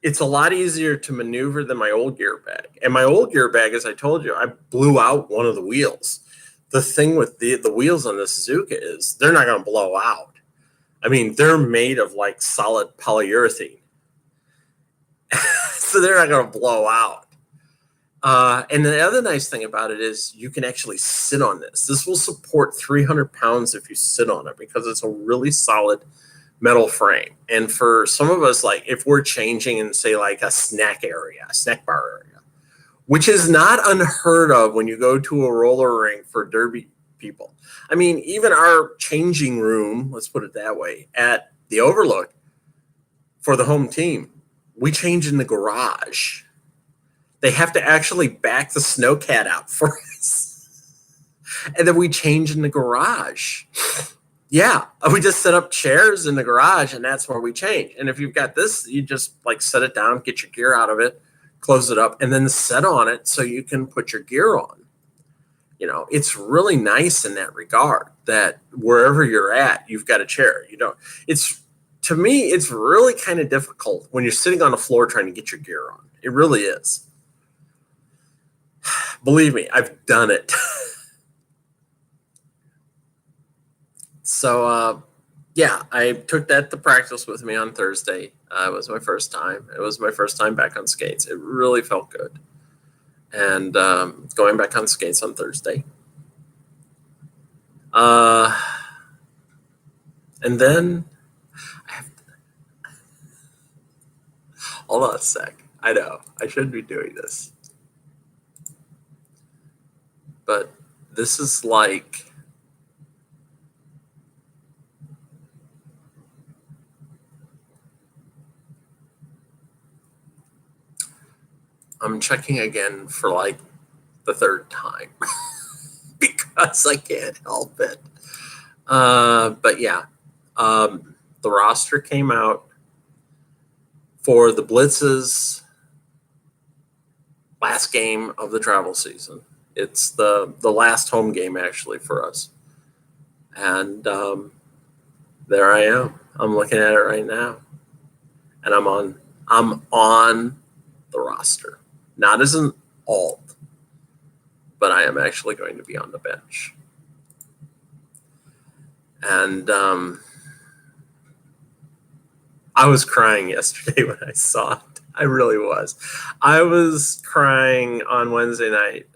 It's a lot easier to maneuver than my old gear bag. And my old gear bag, as I told you, I blew out one of the wheels. The thing with the wheels on this Zuka is they're not going to blow out. I mean, they're made of like solid polyurethane. So they're not going to blow out. And the other nice thing about it is you can actually sit on this. This will support 300 pounds if you sit on it because it's a really solid metal frame. And for some of us, like if we're changing in say like a snack bar area, which is not unheard of when you go to a roller rink for derby people. I mean, even our changing room, let's put it that way, at the Overlook for the home team, we change in the garage. They have to actually back the snowcat out for us. And then we change in the garage. Yeah, we just set up chairs in the garage and that's where we change. And if you've got this, you just like set it down, get your gear out of it, close it up, and then set on it so you can put your gear on. You know, it's really nice in that regard that wherever you're at, you've got a chair. You know, to me, it's really kind of difficult when you're sitting on the floor trying to get your gear on. It really is. Believe me, I've done it. So, yeah, I took that to practice with me on Thursday. It was my first time. It was my first time back on skates. It really felt good. And going back on skates on Thursday. And then hold on a sec. I know I shouldn't be doing this. But this is like I'm checking again for like the third time because I can't help it. But yeah, the roster came out for the Blitz's last game of the travel season. It's the last home game actually for us. And there I am. I'm looking at it right now. And I'm on the roster. Not as an alt, but I am actually going to be on the bench. And I was crying yesterday when I saw it. I really was. I was crying on Wednesday night.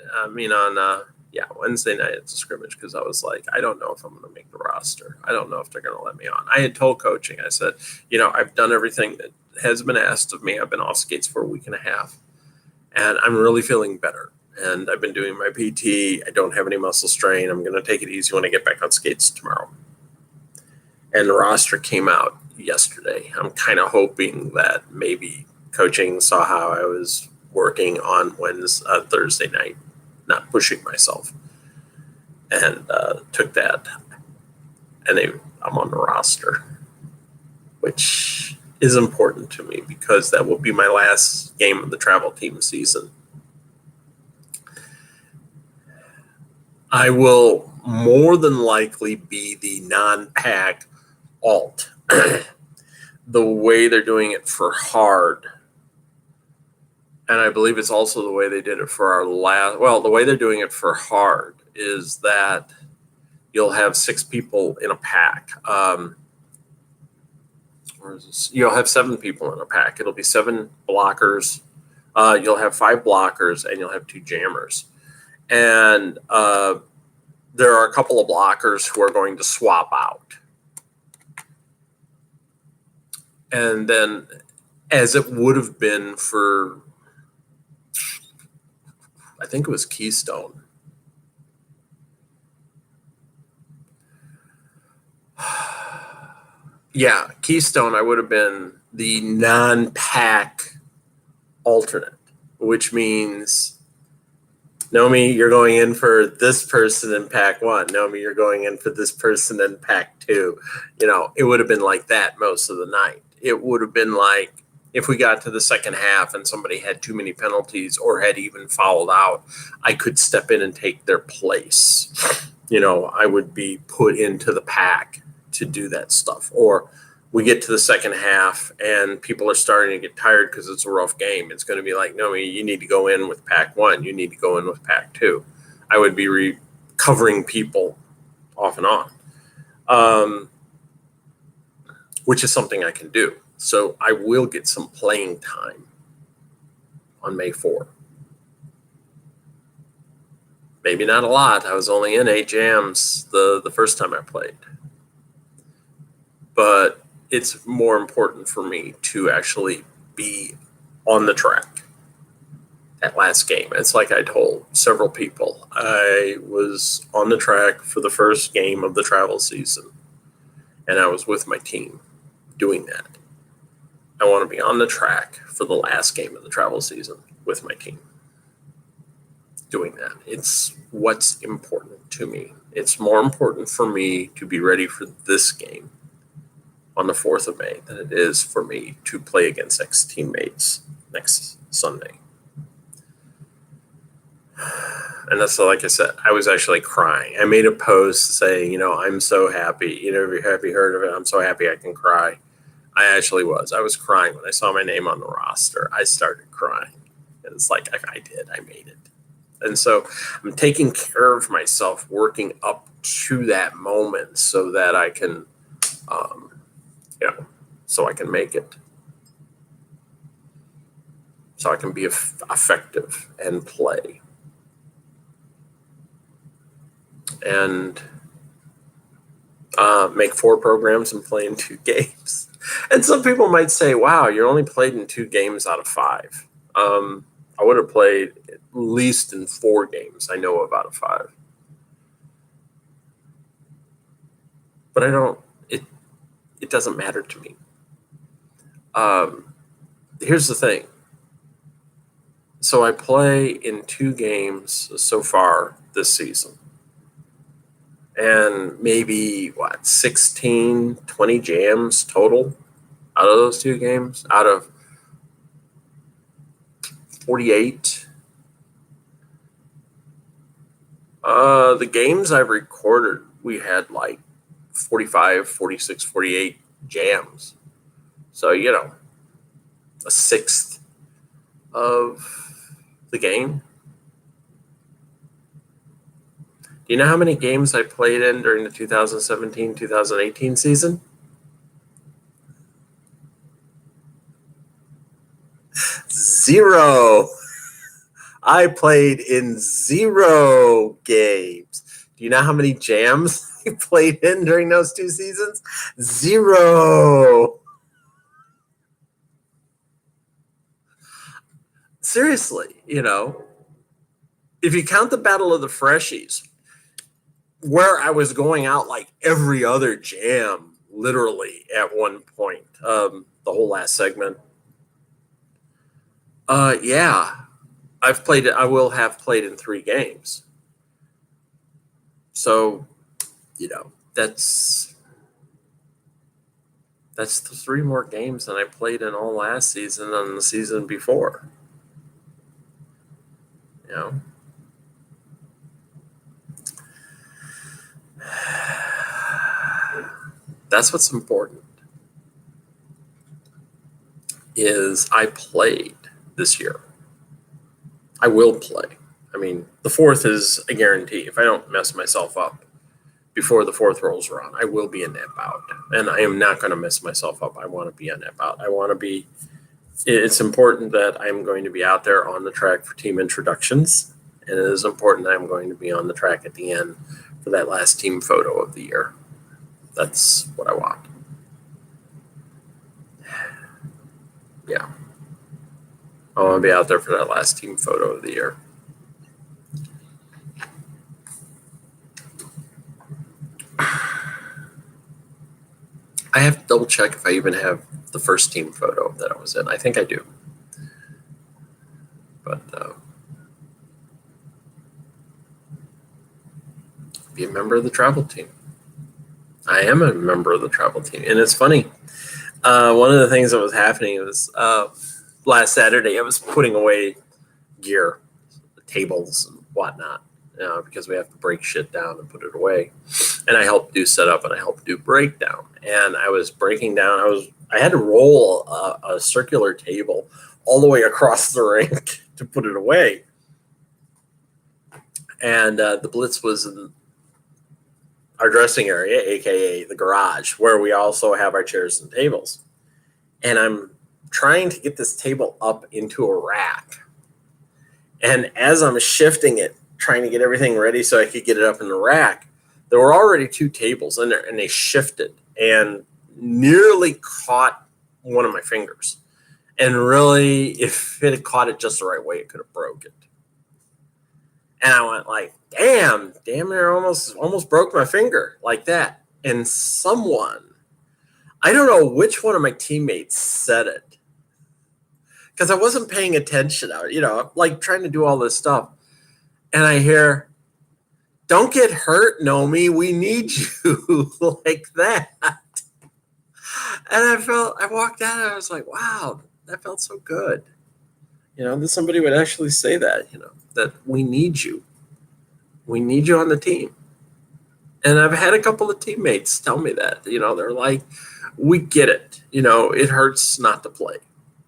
Wednesday night at the scrimmage because I was like, I don't know if I'm going to make the roster. I don't know if they're going to let me on. I had told coaching, I said, I've done everything that has been asked of me. I've been off skates for a week and a half, and I'm really feeling better. And I've been doing my PT. I don't have any muscle strain. I'm going to take it easy when I get back on skates tomorrow. And the roster came out yesterday. I'm kind of hoping that maybe coaching saw how I was working on Thursday night, not pushing myself, and took that. And I'm on the roster, which is important to me because that will be my last game of the travel team season. I will more than likely be the non-pack alt. The way they're doing it for hard, and I believe it's also the way they did it for the way they're doing it for hard is that you'll have 6 people in a pack. You'll have 7 people in a pack. It'll be 7 blockers. You'll have 5 blockers, and you'll have 2 jammers. And there are a couple of blockers who are going to swap out. And then, as it would have been for, I think it was Keystone. Yeah, Keystone, I would have been the non-pack alternate, which means Nomi, you're going in for this person in pack 1. Nomi, you're going in for this person in pack 2. It would have been like that most of the night. It would have been like if we got to the second half and somebody had too many penalties or had even fouled out, I could step in and take their place. I would be put into the pack to do that stuff. Or we get to the second half and people are starting to get tired because it's a rough game. It's going to be like, no, you need to go in with pack 1. You need to go in with pack 2. I would be recovering people off and on, which is something I can do. So I will get some playing time on May 4. Maybe not a lot. I was only in 8 jams the first time I played. But it's more important for me to actually be on the track that last game. It's like I told several people. I was on the track for the first game of the travel season, and I was with my team doing that. I want to be on the track for the last game of the travel season with my team doing that. It's what's important to me. It's more important for me to be ready for this game on the 4th of May than it is for me to play against ex-teammates next Sunday. And that's like I said, I was actually crying. I made a post saying, I'm so happy. Have you heard of it? I'm so happy I can cry. I actually was. I was crying when I saw my name on the roster. I started crying. It's like I did. I made it. And so I'm taking care of myself, working up to that moment so that I can, so I can make it. So I can be effective and play. And make 4 programs and play in 2 games. And some people might say, wow, you're only played in 2 games out of 5. I would have played at least in 4 games I know of out of 5. But it doesn't matter to me. Here's the thing. So I play in 2 games so far this season. And maybe, 16, 20 jams total out of those 2 games? Out of 48? The games I've recorded, we had like 45, 46, 48 jams. So, a sixth of the game. Do you know how many games I played in during the 2017-2018 season? 0. I played in 0 games. Do you know how many jams I played in during those 2 seasons? 0. Seriously, if you count the Battle of the Freshies, where I was going out like every other jam, literally at one point, the whole last segment. I've played it. I will have played in 3 games. So, that's 3 more games than I played in all last season and the season before. That's what's important. Is I played this year. I will play. I mean, the 4th is a guarantee. If I don't mess myself up before the 4th rolls around, I will be in that bout. And I am not going to mess myself up. I want to be on that bout. It's important that I'm going to be out there on the track for team introductions. And it is important that I'm going to be on the track at the end for that last team photo of the year. That's what I want. Yeah. I want to be out there for that last team photo of the year. I have to double check if I even have the first team photo that I was in. I think I do. But be a member of the travel team. I am a member of the travel team. And it's funny. One of the things that was happening was last Saturday, I was putting away gear, tables and whatnot, because we have to break shit down and put it away. And I helped do setup and I helped do breakdown. And I was breaking down. I had to roll a circular table all the way across the rink to put it away. And the blitz was in our dressing area, aka the garage, where we also have our chairs and tables. And I'm trying to get this table up into a rack. And as I'm shifting it, trying to get everything ready so I could get it up in the rack, there were already 2 tables in there, and they shifted and nearly caught one of my fingers. And really, if it had caught it just the right way, it could have broke it. And I went like, damn near almost broke my finger like that. And someone, I don't know which one of my teammates said it, because I wasn't paying attention. Like trying to do all this stuff. And I hear, "Don't get hurt, Nomi. We need you," like that. And I walked out and I was like, wow, that felt so good. That somebody would actually say that, that we need you. We need you on the team. And I've had a couple of teammates tell me that, they're like, we get it. It hurts not to play.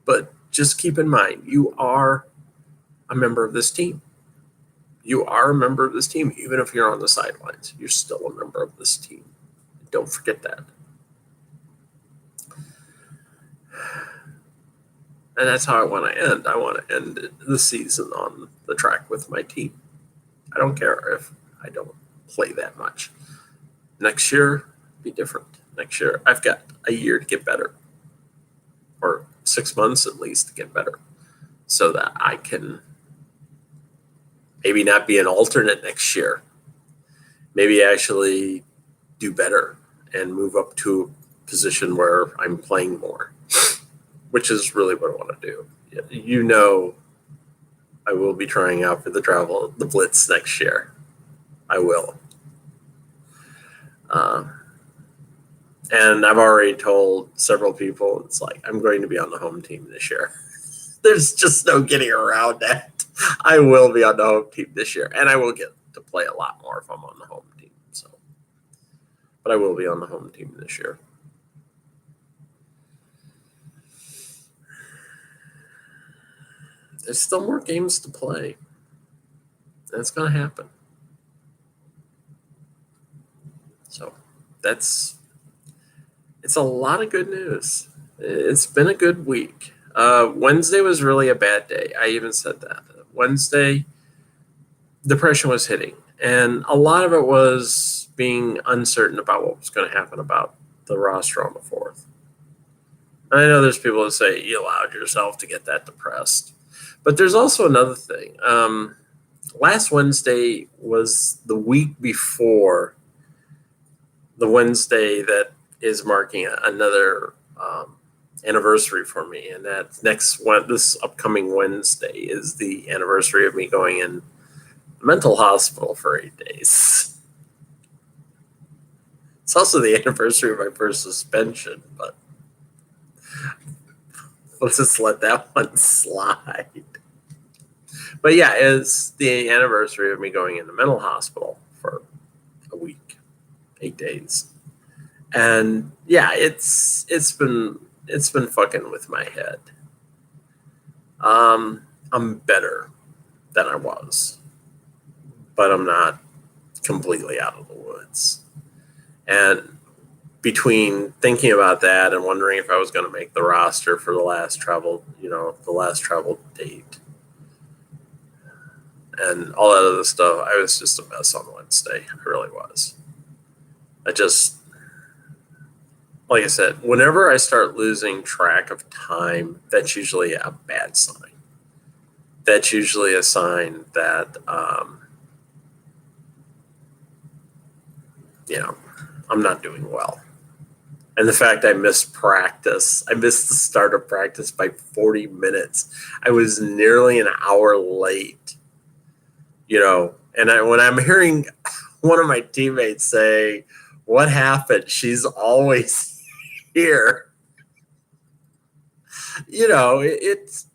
But just keep in mind, you are a member of this team. You are a member of this team. Even if you're on the sidelines, you're still a member of this team. Don't forget that. And that's how I want to end. I want to end the season on the track with my team. I don't care if I don't play that much. Next year, be different. Next year, I've got a year to get better, or 6 months at least to get better, so that I can maybe not be an alternate next year. Maybe actually do better and move up to a position where I'm playing more, which is really what I want to do. I will be trying out for the Blitz next year. I will. And I've already told several people, it's like, I'm going to be on the home team this year. There's just no getting around that. I will be on the home team this year, and I will get to play a lot more if I'm on the home team. But I will be on the home team this year. There's still more games to play. That's going to happen. So it's a lot of good news. It's been a good week. Wednesday was really a bad day. I even said that. Wednesday, depression was hitting. And a lot of it was being uncertain about what was going to happen about the roster on the 4th. And I know there's people that say you allowed yourself to get that depressed. But there's also another thing. Last Wednesday was the week before the Wednesday that is marking another anniversary for me. And this upcoming Wednesday is the anniversary of me going in mental hospital for 8 days. It's also the anniversary of my first suspension, but let's just let that one slide. But yeah, it's the anniversary of me going into mental hospital for a week, 8 days. And yeah, it's been fucking with my head. I'm better than I was, but I'm not completely out of the woods. And between thinking about that and wondering if I was going to make the roster for the last travel date and all that other stuff, I was just a mess on Wednesday. I really was. Like I said, whenever I start losing track of time, that's usually a bad sign. That's usually a sign that, I'm not doing well. And the fact I missed practice, I missed the start of practice by 40 minutes. I was nearly an hour late, and when I'm hearing one of my teammates say, "What happened? She's always here." It's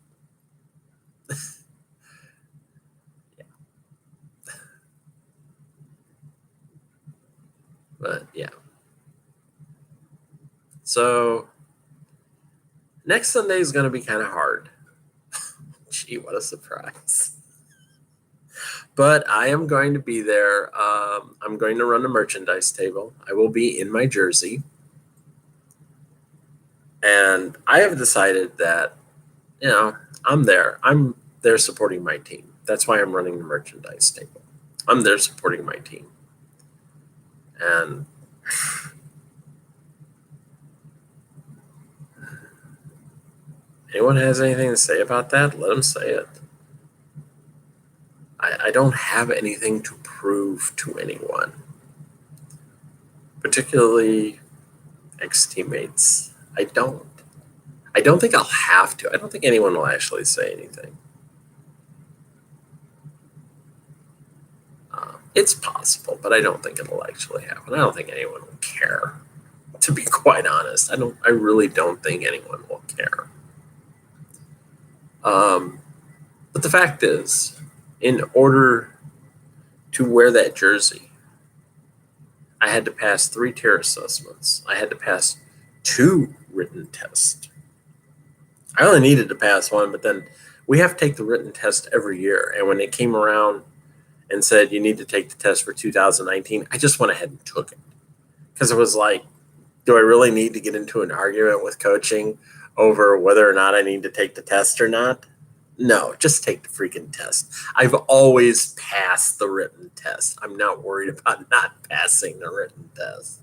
but yeah. So next Sunday is going to be kind of hard. Gee, what a surprise. But I am going to be there. I'm going to run a merchandise table. I will be in my jersey. And I have decided that, I'm there. I'm there supporting my team. That's why I'm running the merchandise table. I'm there supporting my team. And anyone has anything to say about that, let them say it. I don't have anything to prove to anyone, particularly ex-teammates. I don't think I'll have to. I don't think anyone will actually say anything. It's possible, but I don't think it'll actually happen. I don't think anyone will care. To be quite honest, I really don't think anyone will care. But the fact is, in order to wear that jersey, I had to pass 3 tier assessments. I had to pass 2 written tests. I only needed to pass 1, but then we have to take the written test every year. And when it came around and said you need to take the test for 2019, I just went ahead and took it. Because it was like, do I really need to get into an argument with coaching over whether or not I need to take the test or not? No, just take the freaking test. I've always passed the written test. I'm not worried about not passing the written test.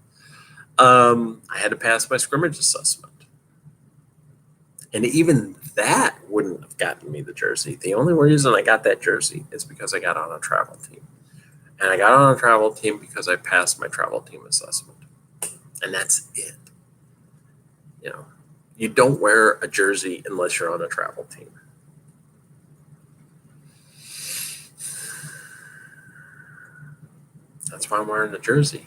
I had to pass my scrimmage assessment. And even that wouldn't have gotten me the jersey. The only reason I got that jersey is because I got on a travel team. And I got on a travel team because I passed my travel team assessment. And that's it. You don't wear a jersey unless you're on a travel team. That's why I'm wearing the jersey.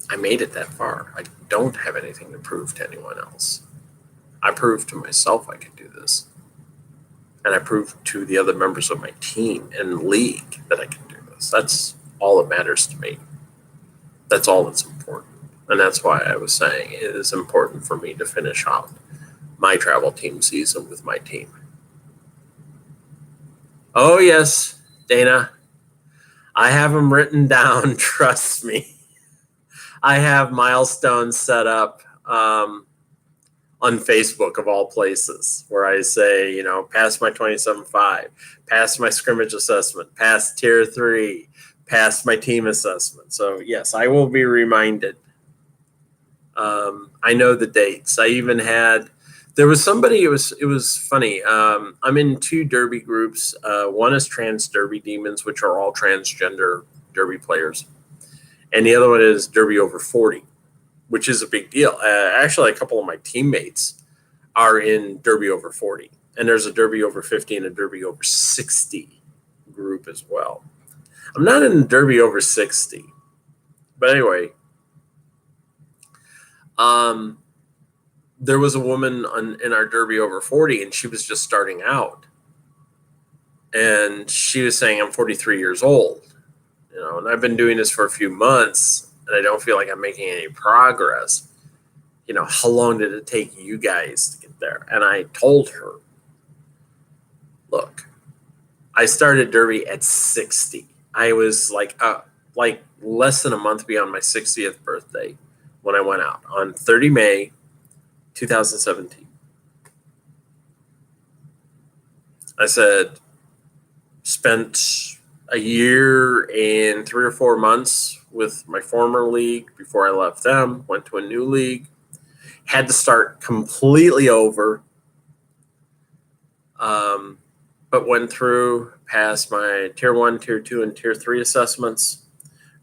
I made it that far. I don't have anything to prove to anyone else. I proved to myself I could do this. And I proved to the other members of my team and league that I can do this. That's all that matters to me. That's all that's important. And that's why I was saying it is important for me to finish out my travel team season with my team. Oh, yes, Dana. I have them written down. Trust me. I have milestones set up on Facebook of all places where I say, pass my 27.5, pass my scrimmage assessment, pass tier 3, pass my team assessment. So yes, I will be reminded. I know the dates. I even had, there was somebody, it was funny. I'm in 2 derby groups. One is Trans Derby Demons, which are all transgender derby players. And the other one is Derby Over 40, which is a big deal. Actually, a couple of my teammates are in Derby Over 40. And there's a Derby Over 50 and a Derby Over 60 group as well. I'm not in Derby Over 60. But anyway, there was a woman in our Derby Over 40, and she was just starting out. And she was saying, I'm 43 years old. And I've been doing this for a few months, and I don't feel like I'm making any progress. How long did it take you guys to get there? And I told her, look, I started Derby at 60. I was like less than a month beyond my 60th birthday when I went out on 30 May 2017. I said, spent a year and 3 or 4 months with my former league before I left them, went to a new league, had to start completely over, but went through, passed my tier 1, tier 2, and tier 3 assessments,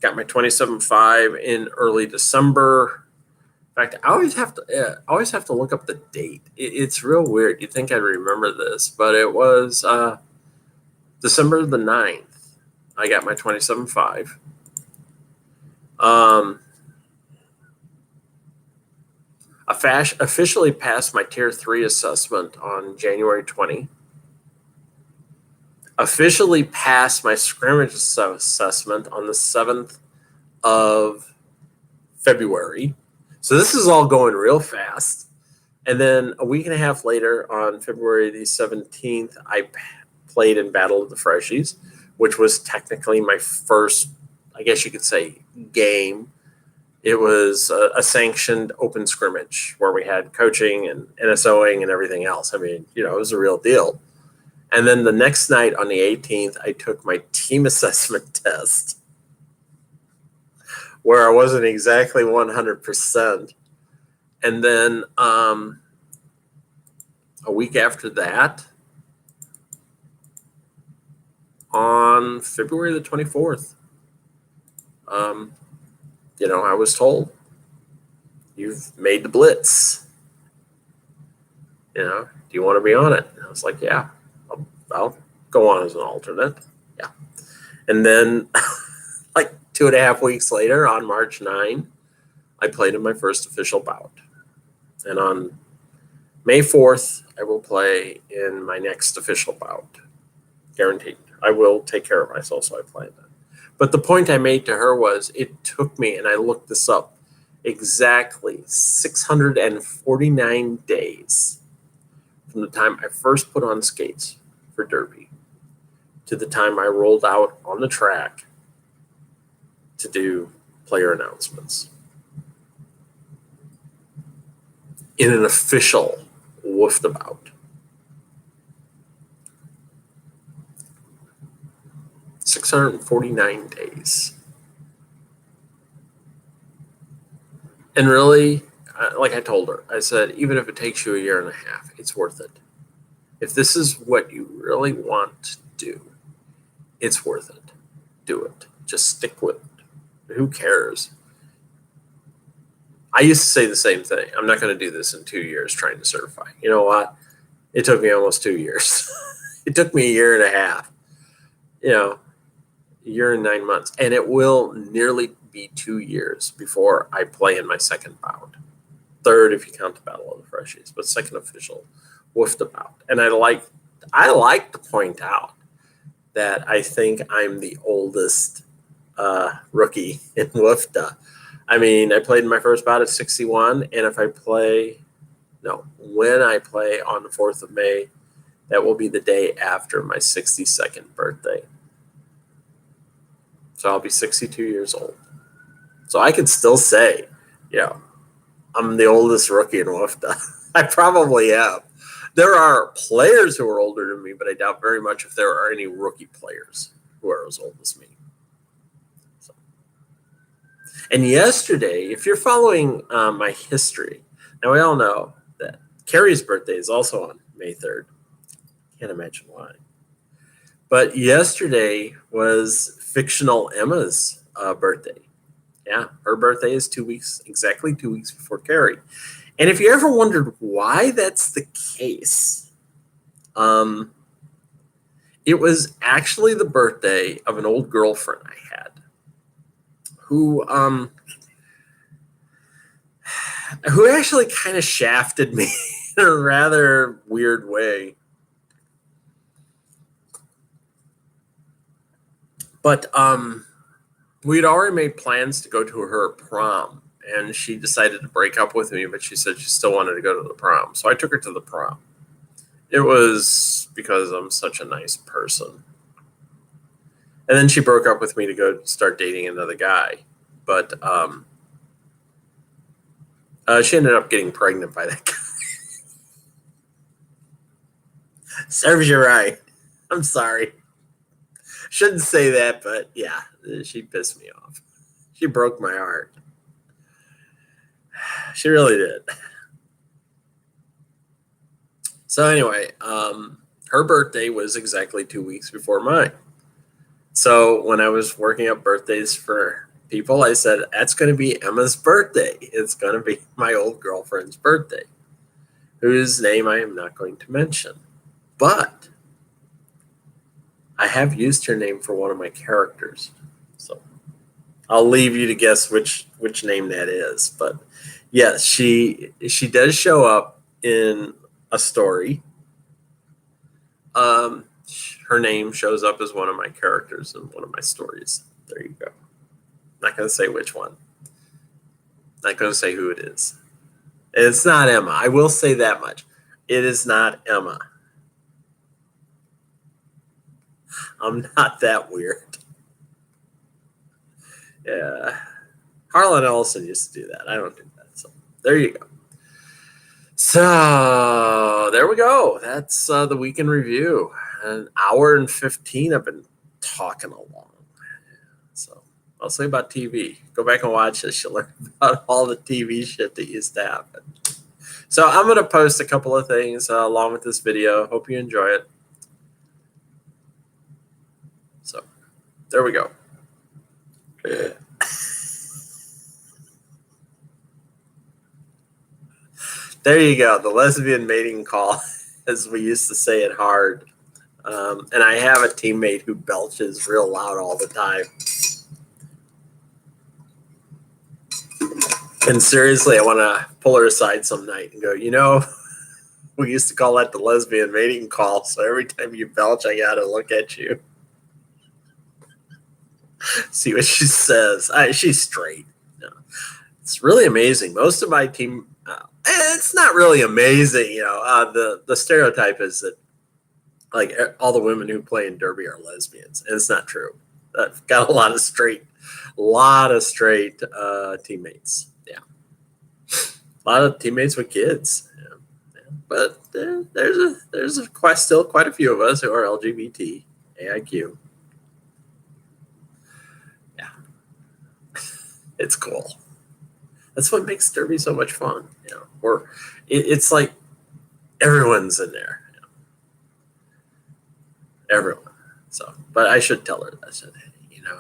got my 27.5 in early December. In fact, I always have to look up the date. It's real weird. You'd think I'd remember this, but it was December the 9th, I got my 27.5. Officially passed my Tier 3 assessment on January 20. Officially passed my scrimmage assessment on the 7th of February. So this is all going real fast. And then a week and a half later, on February the 17th, I played in Battle of the Freshies, which was technically my first, I guess you could say, game. It was a sanctioned open scrimmage where we had coaching and NSOing and everything else. I mean, it was a real deal. And then the next night on the 18th, I took my team assessment test where I wasn't exactly 100%. And then a week after that, on February the 24th, I was told, you've made the blitz. Do you want to be on it? And I was like, yeah, I'll go on as an alternate. Yeah. And then like 2.5 weeks later, on March 9, I played in my first official bout. And on May 4th, I will play in my next official bout. Guaranteed. I will take care of myself, so I play that. But the point I made to her was, it took me, and I looked this up, exactly 649 days from the time I first put on skates for Derby to the time I rolled out on the track to do player announcements in an official woofed about. 649 days. And really, like I told her, I said, even if it takes you 1.5 years, it's worth it. If this is what you really want to do, it's worth it. Do it. Just stick with it. Who cares? I used to say the same thing. I'm not going to do this in 2 years trying to certify. You know what? It took me almost 2 years. It took me 1.5 years. 1 year and 9 months. And it will nearly be 2 years before I play in my second bout. Third, if you count the Battle of the Freshies, but second official woofed about. And I like to point out that I think I'm the oldest rookie in WFDA. I mean, I played in my first bout at 61, and when I play on the 4th of May, that will be the day after my 62nd birthday. So I'll be 62 years old. So I can still say, I'm the oldest rookie in WFDA. I probably am. There are players who are older than me, but I doubt very much if there are any rookie players who are as old as me. So. And yesterday, if you're following my history, now we all know that Carrie's birthday is also on May 3rd. Can't imagine why. But yesterday was fictional Emma's birthday. Yeah, her birthday is exactly 2 weeks before Carrie. And if you ever wondered why that's the case, it was actually the birthday of an old girlfriend I had who actually kind of shafted me in a rather weird way. But we'd already made plans to go to her prom, and she decided to break up with me, but she said she still wanted to go to the prom. So I took her to the prom. It was because I'm such a nice person. And then she broke up with me to go start dating another guy. But she ended up getting pregnant by that guy. Serves you right. I'm sorry. Shouldn't say that, but yeah, she pissed me off. She broke my heart. She really did. So anyway, her birthday was exactly 2 weeks before mine. So when I was working up birthdays for people, I said, that's going to be Emma's birthday. It's going to be my old girlfriend's birthday, whose name I am not going to mention. But I have used her name for one of my characters, so I'll leave you to guess which name that is. But yes, she does show up in a story. Um, her name shows up as one of my characters in one of my stories. There you go. Not going to say which one. Not going to say who it is. It's not Emma. I will say that much. It is not Emma. I'm not that weird. Yeah. Harlan Ellison used to do that. I don't do that. So there you go. So there we go. That's the week in review. An hour and 15 I've been talking along. So I'll say about TV. Go back and watch this. You'll learn about all the TV shit that used to happen. So I'm going to post a couple of things along with this video. Hope you enjoy it. So there we go. There you go. The lesbian mating call, as we used to say it hard. And I have a teammate who belches real loud all the time. And seriously, I want to pull her aside some night and go, we used to call that the lesbian mating call. So every time you belch, I got to look at you. See what she says. She's straight. No. It's really amazing. Most of my team, it's not really amazing. The stereotype is that like all the women who play in Derby are lesbians, and it's not true. I've got a lot of straight teammates. Yeah, a lot of teammates with kids. Yeah. But there's still quite a few of us who are LGBT, AIQ. Yeah, it's cool. That's what makes Derby so much fun. It's like everyone's in there. Everyone. So, but I should tell her. I said,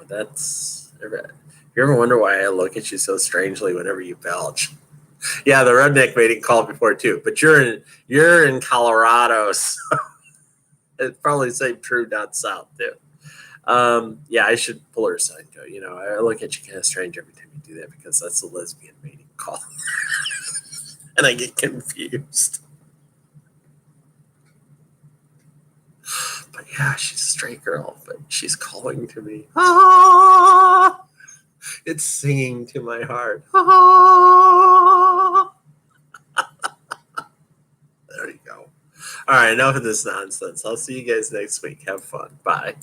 that's. If you ever wonder why I look at you so strangely whenever you belch? Yeah, the redneck mating called before too. But you're in Colorado, so it's probably the same true down south too. Yeah, I should pull her aside and go, I look at you kind of strange every time you do that because that's the lesbian mating call. And I get confused. But yeah, she's a straight girl, but she's calling to me. Ah! It's singing to my heart. Ah! There you go. All right, enough of this nonsense. I'll see you guys next week. Have fun. Bye.